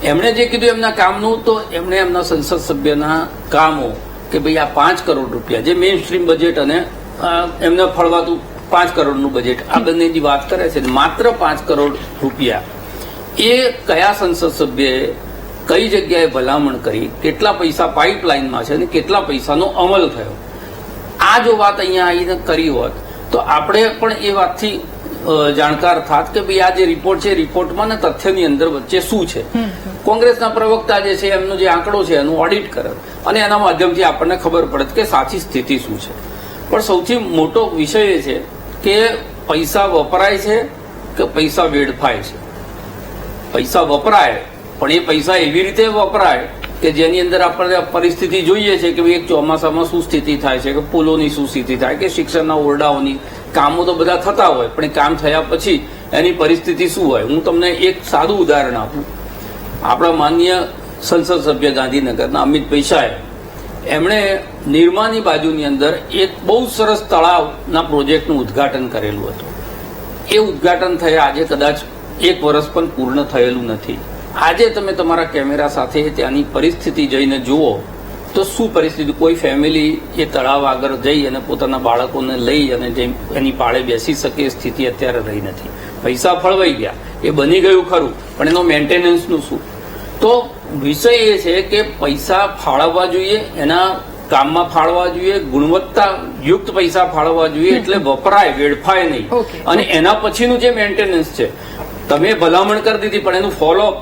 એમણે જે કીધું એમના કામનું, તો એમણે એમના સંસદ સભ્યના કામો કે ભાઈ આ 5 કરોડ રૂપિયા જે મેઇન સ્ટ્રીમ બજેટ અને એમને ફળવાતું 5 કરોડનું બજેટ, આ બંનેની વાત કરે છે. માત્ર 5 કરોડ રૂપિયા એ કયા સંસદ સભ્યએ કઈ જગ્યાએ ભલામણ કરી, કેટલા પૈસા પાઇપલાઇનમાં છે અને કેટલા પૈસાનો અમલ થયો, આ જો વાત અહીંયા આવીને કરી હોત તો આપણે પણ એ વાતથી જાણકાર થાત કે ભાઈ આ જે રિપોર્ટ છે રિપોર્ટમાં ને તથ્યની અંદર વચ્ચે શું છે. કોંગ્રેસના પ્રવક્તા જે છે એમનો જે આંકડો છે એનું ઓડિટ કરે અને એના માધ્યમથી આપણને ખબર પડે કે સાચી સ્થિતિ શું છે. પણ સૌથી મોટો વિષય એ છે કે પૈસા વપરાય છે કે પૈસા વેડફાય છે. પૈસા વપરાય પણ એ પૈસા એવી રીતે વપરાય કે જેની અંદર આપણે પરિસ્થિતિ જોઈએ છે કે ભાઈ એક ચોમાસામાં શું સ્થિતિ થાય છે, કે પુલોની શું સ્થિતિ થાય, કે શિક્ષણના ઓરડાઓની કામો તો બધા થતા હોય પણ કામ થયા પછી એની પરિસ્થિતિ શું હોય. હું તમને એક સાદું ઉદાહરણ આપું. આપણા માનનીય સંસદ સભ્ય ગાંધીનગરના અમિતભાઈ શાહે એમણે નિરમાની બાજુની અંદર એક બહુ સરસ તળાવના પ્રોજેક્ટનું ઉદ્ઘાટન કરેલું હતું. એ ઉદ્ઘાટન થયા આજે કદાચ 1 વર્ષ પણ પૂર્ણ થયેલું નથી. આજે તમે તમારા કેમેરા સાથે ત્યાંની પરિસ્થિતિ જઈને જુઓ તો શું પરિસ્થિતિ. કોઈ ફેમિલી એ તળાવ આગળ જઈ અને પોતાના બાળકોને લઈ અને એની પાળે બેસી શકે એ સ્થિતિ અત્યારે રહી નથી. પૈસા ફળવાઈ ગયા, એ બની ગયું ખરું, પણ એનો મેન્ટેનન્સનું શું. તો વિષય એ છે કે પૈસા ફાળવવા જોઈએ, એના કામમાં ફાળવા જોઈએ, ગુણવત્તા યુક્ત પૈસા ફાળવવા જોઈએ, એટલે વપરાય, વેડફાય નહીં. અને એના પછીનું જે મેન્ટેનન્સ છે, તમે ભલામણ કરી દીધી પણ એનું ફોલોઅપ.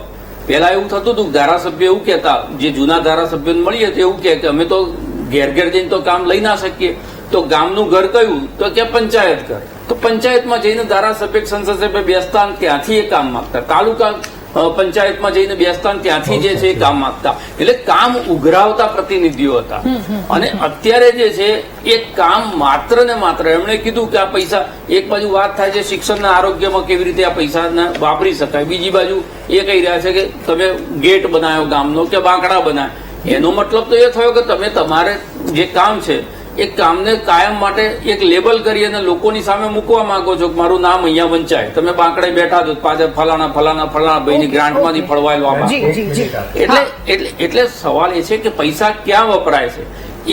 પહેલા એવું થતું હતું, ધારાસભ્ય એવું કહેતા, જે જૂના ધારાસભ્યોને મળીએ તો એવું કહે કે અમે તો ઘેર ઘેર જઈને તો કામ લઈ ના શકીએ, તો ગામનું ઘર કયું તો કે પંચાયત ઘર. તો પંચાયતમાં જઈને ધારાસભ્ય સંસદ સભ્ય બેસતા ત્યાંથી એ કામ માંગતા, તાલુકા પંચાયતમાં જઈને બેસતા ત્યાંથી જે છે એ કામ માંગતા. એટલે કામ ઉઘરાવતા પ્રતિનિધિઓ હતા. અને અત્યારે જે છે એ કામ માત્ર ને માત્ર એમણે કીધું કે આ પૈસા, એક બાજુ વાત થાય છે શિક્ષણના આરોગ્યમાં કેવી રીતે આ પૈસા વાપરી શકાય, બીજી બાજુ એ કહી રહ્યા છે કે તમે ગેટ બનાવ્યો ગામનો કે બાંકડા બનાવ્યા. એનો મતલબ તો એ થયો કે તમે તમારે જે કામ છે એ કામને કાયમ માટે એક લેબલ કરી અને લોકોની સામે મૂકવા માંગો છો કે મારું નામ અહીંયા વંચાય. તમે બાંકડે બેઠા છો પાછળ ફલાણા ભાઈની ગ્રાન્ટમાંથી ફળવાયેલો. એટલે સવાલ એ છે કે પૈસા ક્યાં વપરાય છે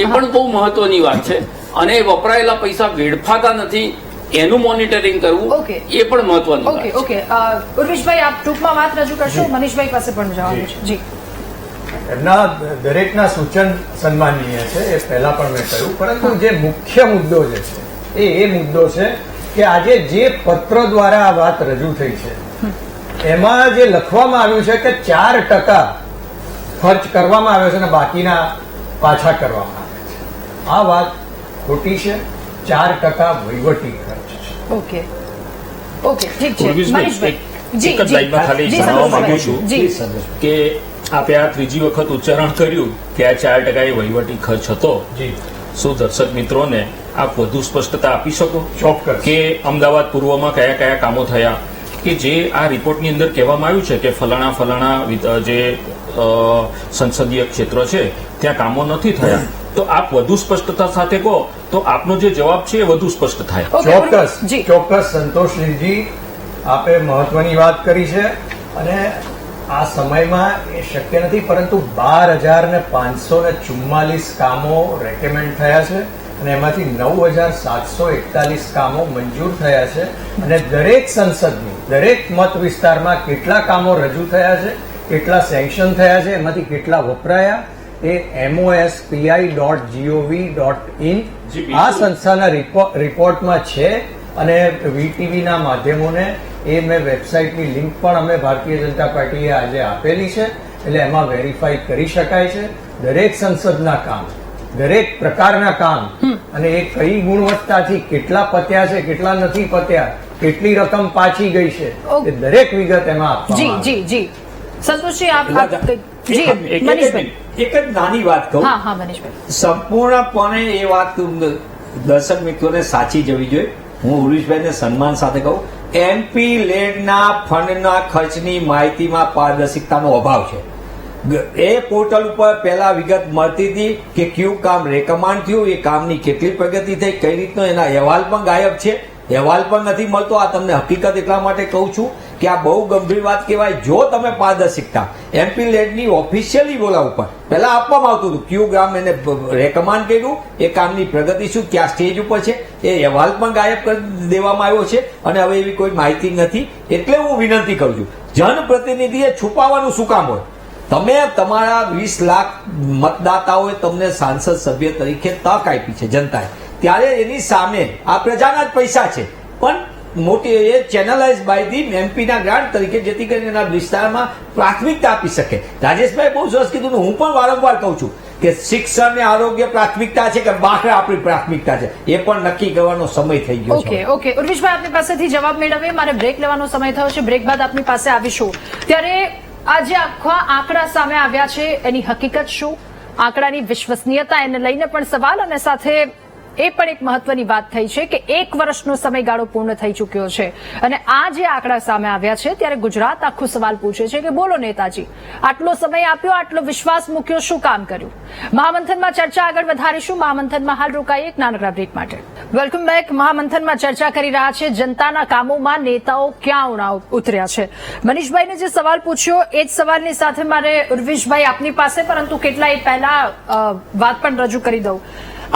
એ પણ બહુ મહત્વની વાત છે. અને વપરાયેલા પૈસા વેડફાતા નથી એનું મોનિટરિંગ કરવું એ પણ મહત્વનું.
ઓકે ઉર્વિશભાઈ, આપ ટૂંકમાં વાત રજૂ કરશો. મનીષભાઈ પાસે પણ જવાનું છે. જી,
એમના દરેકના સૂચન સન્માનીય છે, એ પહેલા પણ મેં કહ્યું, પરંતુ જે મુખ્ય મુદ્દો જે છે એ મુદ્દો છે કે આજે જે પત્ર દ્વારા આ વાત રજૂ થઈ છે એમાં જે લખવામાં આવ્યું છે કે 4% ખર્ચ કરવામાં આવ્યો છે અને બાકીના પાછા કરવામાં આવે છે. આ વાત ખોટી છે. 4% વહીવટી ખર્ચ છે.
ઓકે ઠીક છે. મનીષભાઈ,
એક જ લાઈનમાં ખાલી જણાવવા માંગુ છું કે આપે આ ત્રીજી વખત ઉચ્ચારણ કર્યું કે આ 4% એ વહીવટી ખર્ચ હતો. શું દર્શક મિત્રોને આપ વધુ સ્પષ્ટતા આપી શકો
ચોક્કસ
કે અમદાવાદ પૂર્વમાં કયા કયા કામો થયા, કે જે આ રિપોર્ટની અંદર કહેવામાં આવ્યું છે કે ફલાણા જે સંસદીય ક્ષેત્ર છે ત્યાં કામો નથી થયા, તો આપ વધુ સ્પષ્ટતા સાથે કહો તો આપનો જે જવાબ છે એ વધુ સ્પષ્ટ થાય.
ચોક્કસ સંતોષજી, આપે મહત્વની વાત કરી છે અને આ સમયમાં એ શક્ય નથી, પરંતુ 12,544 કામો રેકમેન્ડ થયા છે અને એમાંથી 9,741 કામો મંજૂર થયા છે અને દરેક સંસદની દરેક મત વિસ્તારમાં કેટલા કામો રજૂ થયા છે, કેટલા સેન્કશન થયા છે, એમાંથી કેટલા વપરાયા એ moSPI.gov.in આ સંસ્થાના રિપોર્ટમાં છે અને વીટીવીના માધ્યમોને એ મેં વેબસાઇટની લિંક પણ અમે ભારતીય જનતા પાર્ટીએ આજે આપેલી છે, એટલે એમાં વેરીફાઈ કરી શકાય છે દરેક સંસદના કામ, દરેક પ્રકારના કામ અને એ કઈ ગુણવત્તાથી કેટલા પત્યા છે, કેટલા નથી પત્યા, કેટલી રકમ પાછી ગઈ છે, એ દરેક વિગત એમાં આપવામાં
જી
આવે.
જી જી સંતોષજી આપ જી
એક
મનીષભાઈ
જ નાની વાત કહું.
હા હા મનીષભાઈ
સંપૂર્ણપણે એ વાત દર્શક મિત્રોને સાચી જવી જોઈએ. હું ઉર્વિશભાઈને સન્માન સાથે કહું, એમપી લેડના ફંડના ખર્ચની માહિતીમાં પારદર્શિકતાનો અભાવ છે. એ પોર્ટલ ઉપર પહેલા વિગત મળતી હતી કે કયું કામ રેકમાન્ડ થયું, એ કામની કેટલી પ્રગતિ થઈ, કઈ રીતનો એના અહેવાલ પણ ગાયબ છે, અહેવાલ પણ નથી મળતો. આ તમને હકીકત એટલા માટે કહું છું કે આ બહુ ગંભીર વાત કહેવાય. જો તમે પારદર્શિકતા એમપી લેડની ઓફિશિયલી બોલા ઉપર પહેલા આપવામાં આવતું હતું કયું કામ એને રેકમાન્ડ કર્યું, એ કામની પ્રગતિ શું, ક્યાં સ્ટેજ ઉપર છે, એ અહેવાલ પણ ગાયબ કરી દેવામાં આવ્યો છે અને હવે એવી કોઈ માહિતી નથી. એટલે હું વિનંતી કરું છું, જનપ્રતિનિધિએ છુપાવવાનું શું કામ હોય? તમે તમારા 20 લાખ મતદાતાઓએ તમને સાંસદ સભ્ય તરીકે તક આપી છે જનતાએ, ત્યારે એની સામે આ પ્રજાના જ પૈસા છે પણ મોટી એ ચેનલાઇઝ બાય ધી એમપીના ગ્રાન્ટ તરીકે, જેથી કરીને એના વિસ્તારમાં પ્રાથમિકતા આપી શકે. રાજેશભાઈ બહુ સરસ કીધું, હું પણ વારંવાર કહું છું કે શિક્ષણ અને આરોગ્ય પ્રાથમિકતા છે કે બાકરા આપણી પ્રાથમિકતા છે, એ પણ નક્કી કરવાનો સમય થઈ ગયો છે.
ઓકે ઉર્વિશભાઈ આપની પાસેથી જવાબ મેળવીએ, મારે બ્રેક લેવાનો સમય થયો છે, બ્રેક બાદ આપની પાસે આવીશું. ત્યારે આજે આખા આંકડા સામે આવ્યા છે, એની હકીકત શું, આંકડાની વિશ્વસનીયતા, એને લઈને પણ સવાલ અને સાથે એ પણ એક મહત્વની વાત થઈ છે કે 1 વર્ષનો સમયગાળો પૂર્ણ થઈ ચૂક્યો છે અને આ જે આંકડા સામે આવ્યા છે ત્યારે ગુજરાત આખો સવાલ પૂછે છે કે બોલો નેતાજી, આટલો સમય આપ્યો, આટલો વિશ્વાસ મૂક્યો, શું કામ કર્યું? મહામંથનમાં ચર્ચા આગળ વધારીશું. મહામંથનમાં હાલ રોકાઈએ એક નાનકડા બ્રેક માટે. Welcome back. મહામંથનમાં ચર્ચા કરી રહ્યા છે જનતાના કામોમાં નેતાઓ ક્યાં ઉણા ઉતર્યા છે. મનીષભાઈને જે સવાલ પૂછ્યો એ જ સવાલની સાથે મારે ઉર્વિશભાઈ આપની પાસે, પરંતુ કેટલા એ પહેલા વાત પણ રજૂ કરી દઉં.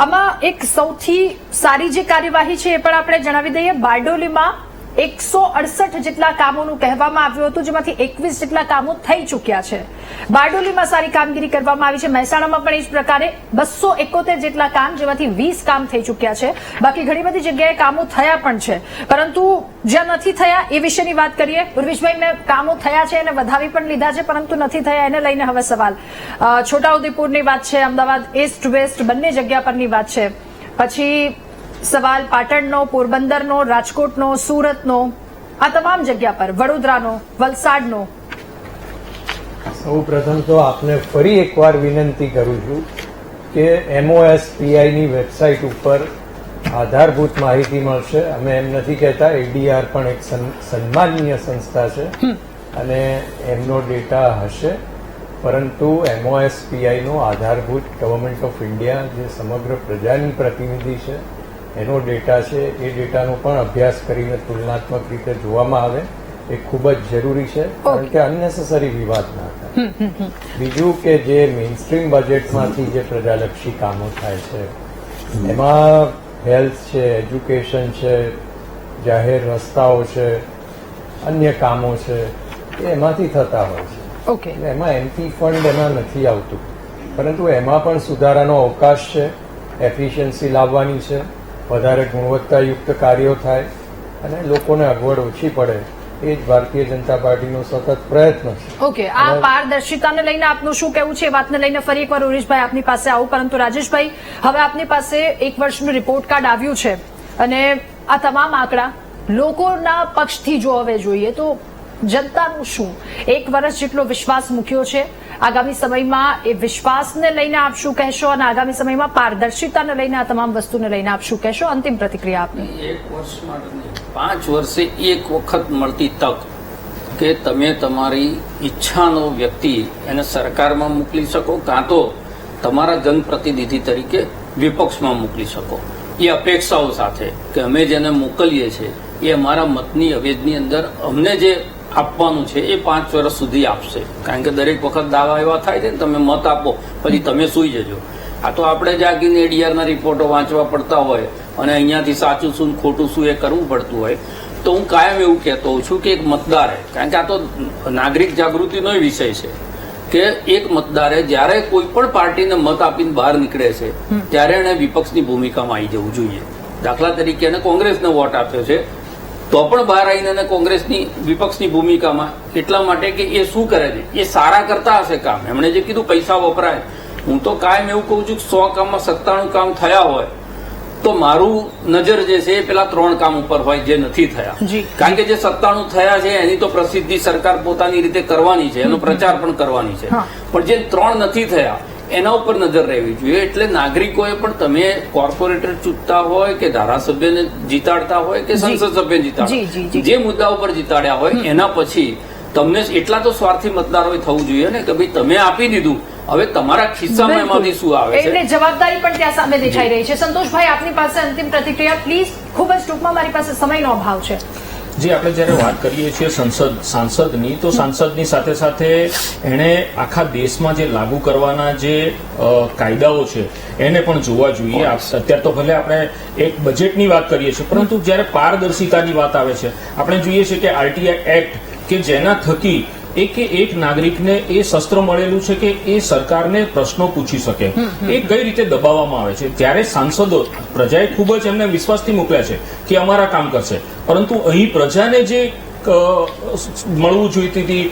આમાં એક સૌથી સારી જે કાર્યવાહી છે એ પણ આપણે જણાવી દઈએ. બારડોલીમાં 168 જેટલા કામોનું કહેવામાં આવ્યું હતું, જેમાંથી 21 જેટલા કામો થઈ ચૂક્યા છે. બારડોલીમાં સારી કામગીરી કરવામાં આવી છે. મહેસાણામાં પણ એ જ પ્રકારે 271 જેટલા કામ, જેમાંથી 20 કામ થઈ ચૂક્યા છે. બાકી ઘણી બધી જગ્યાએ કામો થયા પણ છે, પરંતુ જ્યાં નથી થયા એ વિશેની વાત કરીએ. ઉર્વિશભાઈ, મેં કામો થયા છે એને વધાવી પણ લીધા છે, પરંતુ નથી થયા એને લઈને હવે સવાલ. છોટાઉદેપુરની વાત છે, અમદાવાદ ઈસ્ટ વેસ્ટ બંને જગ્યા પરની વાત છે. પછી સવાલ પાટણનો, પોરબંદરનો, રાજકોટનો, સુરતનો, આ તમામ જગ્યા પર, વડોદરાનો, વલસાડનો.
સૌ પ્રથમ તો આપને ફરી એકવાર વિનંતી કરું છું કે મોSPIની વેબસાઇટ ઉપર આધારભૂત માહિતી મળશે. અમે એમ નથી કહેતા, એડીઆર પણ એક સન્માનનીય સંસ્થા છે અને એમનો ડેટા હશે, પરંતુ મોSPIનો આધારભૂત ગવર્મેન્ટ ઓફ ઇન્ડિયા જે સમગ્ર પ્રજાની પ્રતિનિધિ છે એનો ડેટા છે, એ ડેટાનો પણ અભ્યાસ કરીને તુલનાત્મક રીતે જોવામાં આવે એ ખૂબ જ જરૂરી છે, કારણ કે અનનેસેસરી વિવાદ ના થાય. બીજું કે જે મેઇનસ્ટ્રીમ બજેટમાંથી જે પ્રજાલક્ષી કામો થાય છે એમાં હેલ્થ છે, એજ્યુકેશન છે, જાહેર રસ્તાઓ છે, અન્ય કામો છે, એ એમાંથી થતા હોય છે.
ઓકે,
એમાં એમપી ફંડ એમાં નથી આવતું, પરંતુ એમાં પણ સુધારાનો અવકાશ છે. એફિશિયન્સી લાવવાની છે, વધારે ગુણવત્તાયુક્ત કાર્યો થાય અને લોકોને અગવડ ઓછી પડે, એ જ ભારતીય જનતા પાર્ટીનો સતત પ્રયત્ન છે.
ઓકે, આ પારદર્શિતાને લઈને આપનું શું કહેવું છે એ વાતને લઈને ફરી એકવાર ઉરેશભાઈ આપની પાસે આવું, પરંતુ રાજેશભાઈ, હવે આપની પાસે 1 વર્ષનું રિપોર્ટ કાર્ડ આવ્યું છે અને આ તમામ આંકડા લોકોના પક્ષથી જો હવે જોઈએ તો જનતાનું શું? 1 વર્ષ જેટલો વિશ્વાસ મૂક્યો છે, આગામી સમયમાં એ વિશ્વાસને લઈને આપ શું કહેશો અને આગામી સમયમાં પારદર્શિતાને લઈને આ તમામ વસ્તુને લઈને આપ શું કહેશો? અંતિમ પ્રતિક્રિયા આપની.
1 વર્ષ માટે નહીં, 5 વર્ષે એક વખત મળતી તક કે તમે તમારી ઈચ્છાનો વ્યક્તિ એને સરકારમાં મોકલી શકો, કાં તો તમારા જનપ્રતિનિધિ તરીકે વિપક્ષમાં મોકલી શકો. એ અપેક્ષાઓ સાથે કે અમે જેને મોકલીએ છીએ એ અમારા મતની અવેજની અંદર અમને જે આપવાનું છે એ 5 વર્ષ સુધી આપશે. કારણ કે દરેક વખત દાવા એવા થાય છે ને તમે મત આપો પછી તમે સૂઈ જજો. આ તો આપણે જાગીને એડીઆરના રિપોર્ટો વાંચવા પડતા હોય અને અહીંયાથી સાચું શું ને ખોટું શું એ કરવું પડતું હોય. તો હું કાયમ એવું કહેતો હોઉં છું કે એક મતદારે, કારણ કે આ તો નાગરિક જાગૃતિનો વિષય છે, કે એક મતદારે જ્યારે કોઈ પણ પાર્ટીને મત આપીને બહાર નીકળે છે ત્યારે એને વિપક્ષની ભૂમિકામાં આવી જવું જોઈએ. દાખલા તરીકે એને કોંગ્રેસને વોટ આપ્યો છે તો પણ બહાર આવીને એને કોંગ્રેસની વિપક્ષની ભૂમિકામાં, એટલા માટે કે એ શું કરે છે, એ સારા કરતા હશે કામ. એમણે જે કીધું પૈસા વપરાય, હું તો કાયમ એવું કહું છું કે 100 કામમાં 97 કામ થયા હોય તો મારું નજર જે છે એ પેલા 3 કામ ઉપર હોય જે નથી થયા. કારણ કે જે 97 થયા છે એની તો પ્રસિદ્ધિ સરકાર પોતાની રીતે કરવાની છે, એનો પ્રચાર પણ કરવાની છે, પણ જે 3 નથી થયા એના ઉપર નજર રહેવી જોઈએ. એટલે નાગરિકોએ પણ તમે કોર્પોરેટર ચૂંટતા હોય કે ધારાસભ્યને જીતાડતા હોય કે સંસદ સભ્ય જીતાડતા, જે મુદ્દા ઉપર જીતાડ્યા હોય એના પછી તમને એટલા તો સ્વાર્થી મતદારોએ થવું જોઈએ ને કે ભાઈ તમે આપી દીધું, હવે તમારા ખિસ્સામાં એમાંથી શું આવે છે.
એટલે જવાબદારી પણ ત્યાં સામે દેખાઈ રહી છે. સંતોષભાઈ, આપની પાસે અંતિમ પ્રતિક્રિયા પ્લીઝ. ખૂબ જ ટૂંકમાં, મારી પાસે સમયનો અભાવ છે.
જે આપણે જયારે વાત કરીએ છીએ સાંસદની, તો સાંસદની સાથે સાથે એણે આખા દેશમાં જે લાગુ કરવાના જે કાયદાઓ છે એને પણ જોવા જોઈએ. અત્યારે તો ભલે આપણે એક બજેટની વાત કરીએ છીએ, પરંતુ જયારે પારદર્શિતાની વાત આવે છે, આપણે જોઈએ છીએ કે આરટીઆઈ એક્ટ કે જેના થકી એક નાગરિકને એ શસ્ત્ર મળેલું છે કે એ સરકારને પ્રશ્નો પૂછી શકે, એ કઈ રીતે દબાવવામાં આવે છે. ત્યારે સાંસદો, પ્રજાએ ખૂબ જ એમને વિશ્વાસથી મોકલ્યા છે કે અમારા કામ કરશે, પરંતુ અહીં પ્રજાને જે મળવું જોઈતી હતી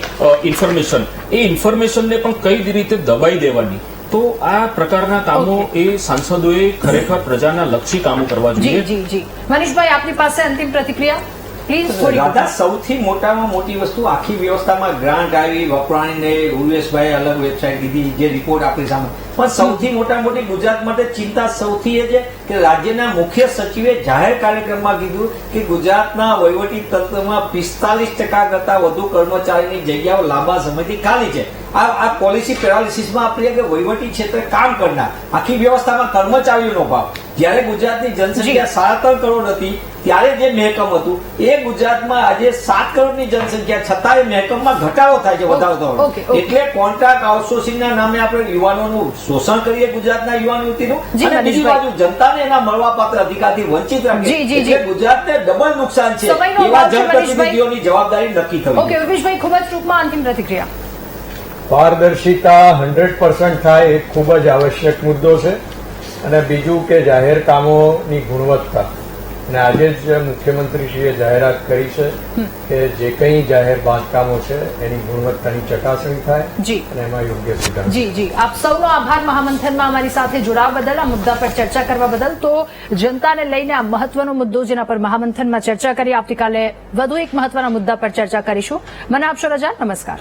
ઇન્ફોર્મેશન, એ ઇન્ફોર્મેશનને પણ કઈ રીતે દબાઈ દેવાની. તો આ પ્રકારના કામો એ સાંસદોએ ખરેખર પ્રજાના લક્ષી કામો કરવા જોઈએ.
જી મનીષભાઈ, આપની પાસે અંતિમ પ્રતિક્રિયા પ્લીઝ.
દાદા, સૌથી મોટામાં મોટી વસ્તુ આખી વ્યવસ્થામાં ગ્રાન્ટ આવી, વપરાણીને ઉર્વેશભાઈ અલગ વેબસાઇટ દીધી, જે રિપોર્ટ આપણી સામે, પણ સૌથી મોટી ગુજરાત માટે ચિંતા સૌથી એ છે કે રાજ્યના મુખ્ય સચિવે જાહેર કાર્યક્રમમાં કીધું કે ગુજરાતના વહીવટી તંત્રમાં 45% કરતા વધુ કર્મચારીની જગ્યાઓ લાંબા સમયથી ખાલી છે. આ પોલિસી પેરાલિસિસમાં આપણે કે વહીવટી ક્ષેત્રે કામ કરનાર આખી વ્યવસ્થામાં કર્મચારીઓનો ભાવ, જ્યારે ગુજરાતની જનસંખ્યા 3.5 કરોડ હતી ત્યારે જે મહેકમ હતું એ ગુજરાતમાં આજે 7 કરોડની જનસંખ્યા છતાંય મહેકમમાં ઘટાડો થાય છે, વધારો થયો. એટલે કોન્ટ્રાક્ટ આઉટસોર્સિંગના નામે આપણે યુવાનોનું શોષણ કરીએ, ગુજરાતના યુવાન યુવતીનું, અને બીજી બાજુ જનતાને એના મળવાપાત્ર અધિકારથી વંચિત રાખીએ. એટલે ગુજરાતને ડબલ નુકસાન છે. એવા જનપ્રતિનિધિઓની જવાબદારી નક્કી કરવી.
ઓકે ઉર્વેશભાઈ, ખૂબ જ ટૂંકમાં અંતિમ પ્રતિક્રિયા.
પારદર્શિતા 100% થાય એ ખૂબ જ આવશ્યક મુદ્દો છે. અને બીજું કે જાહેર કામોની ગુણવત્તા, અને આજે જ મુખ્યમંત્રીશ્રીએ જાહેરાત કરી છે કે જે કંઈ જાહેર બાંધકામો છે એની ગુણવત્તાની ચકાસણી થાય અને એમાં યોગ્ય સુધારો.
જી આપ સૌનો આભાર મહામંથનમાં અમારી સાથે જોડાવા બદલ, આ મુદ્દા પર ચર્ચા કરવા બદલ. તો જનતાને લઈને આ મહત્વનો મુદ્દો જેના પર મહામંથનમાં ચર્ચા કરી, આવતીકાલે વધુ એક મહત્વના મુદ્દા પર ચર્ચા કરીશું. મને આપશો રજા. નમસ્કાર.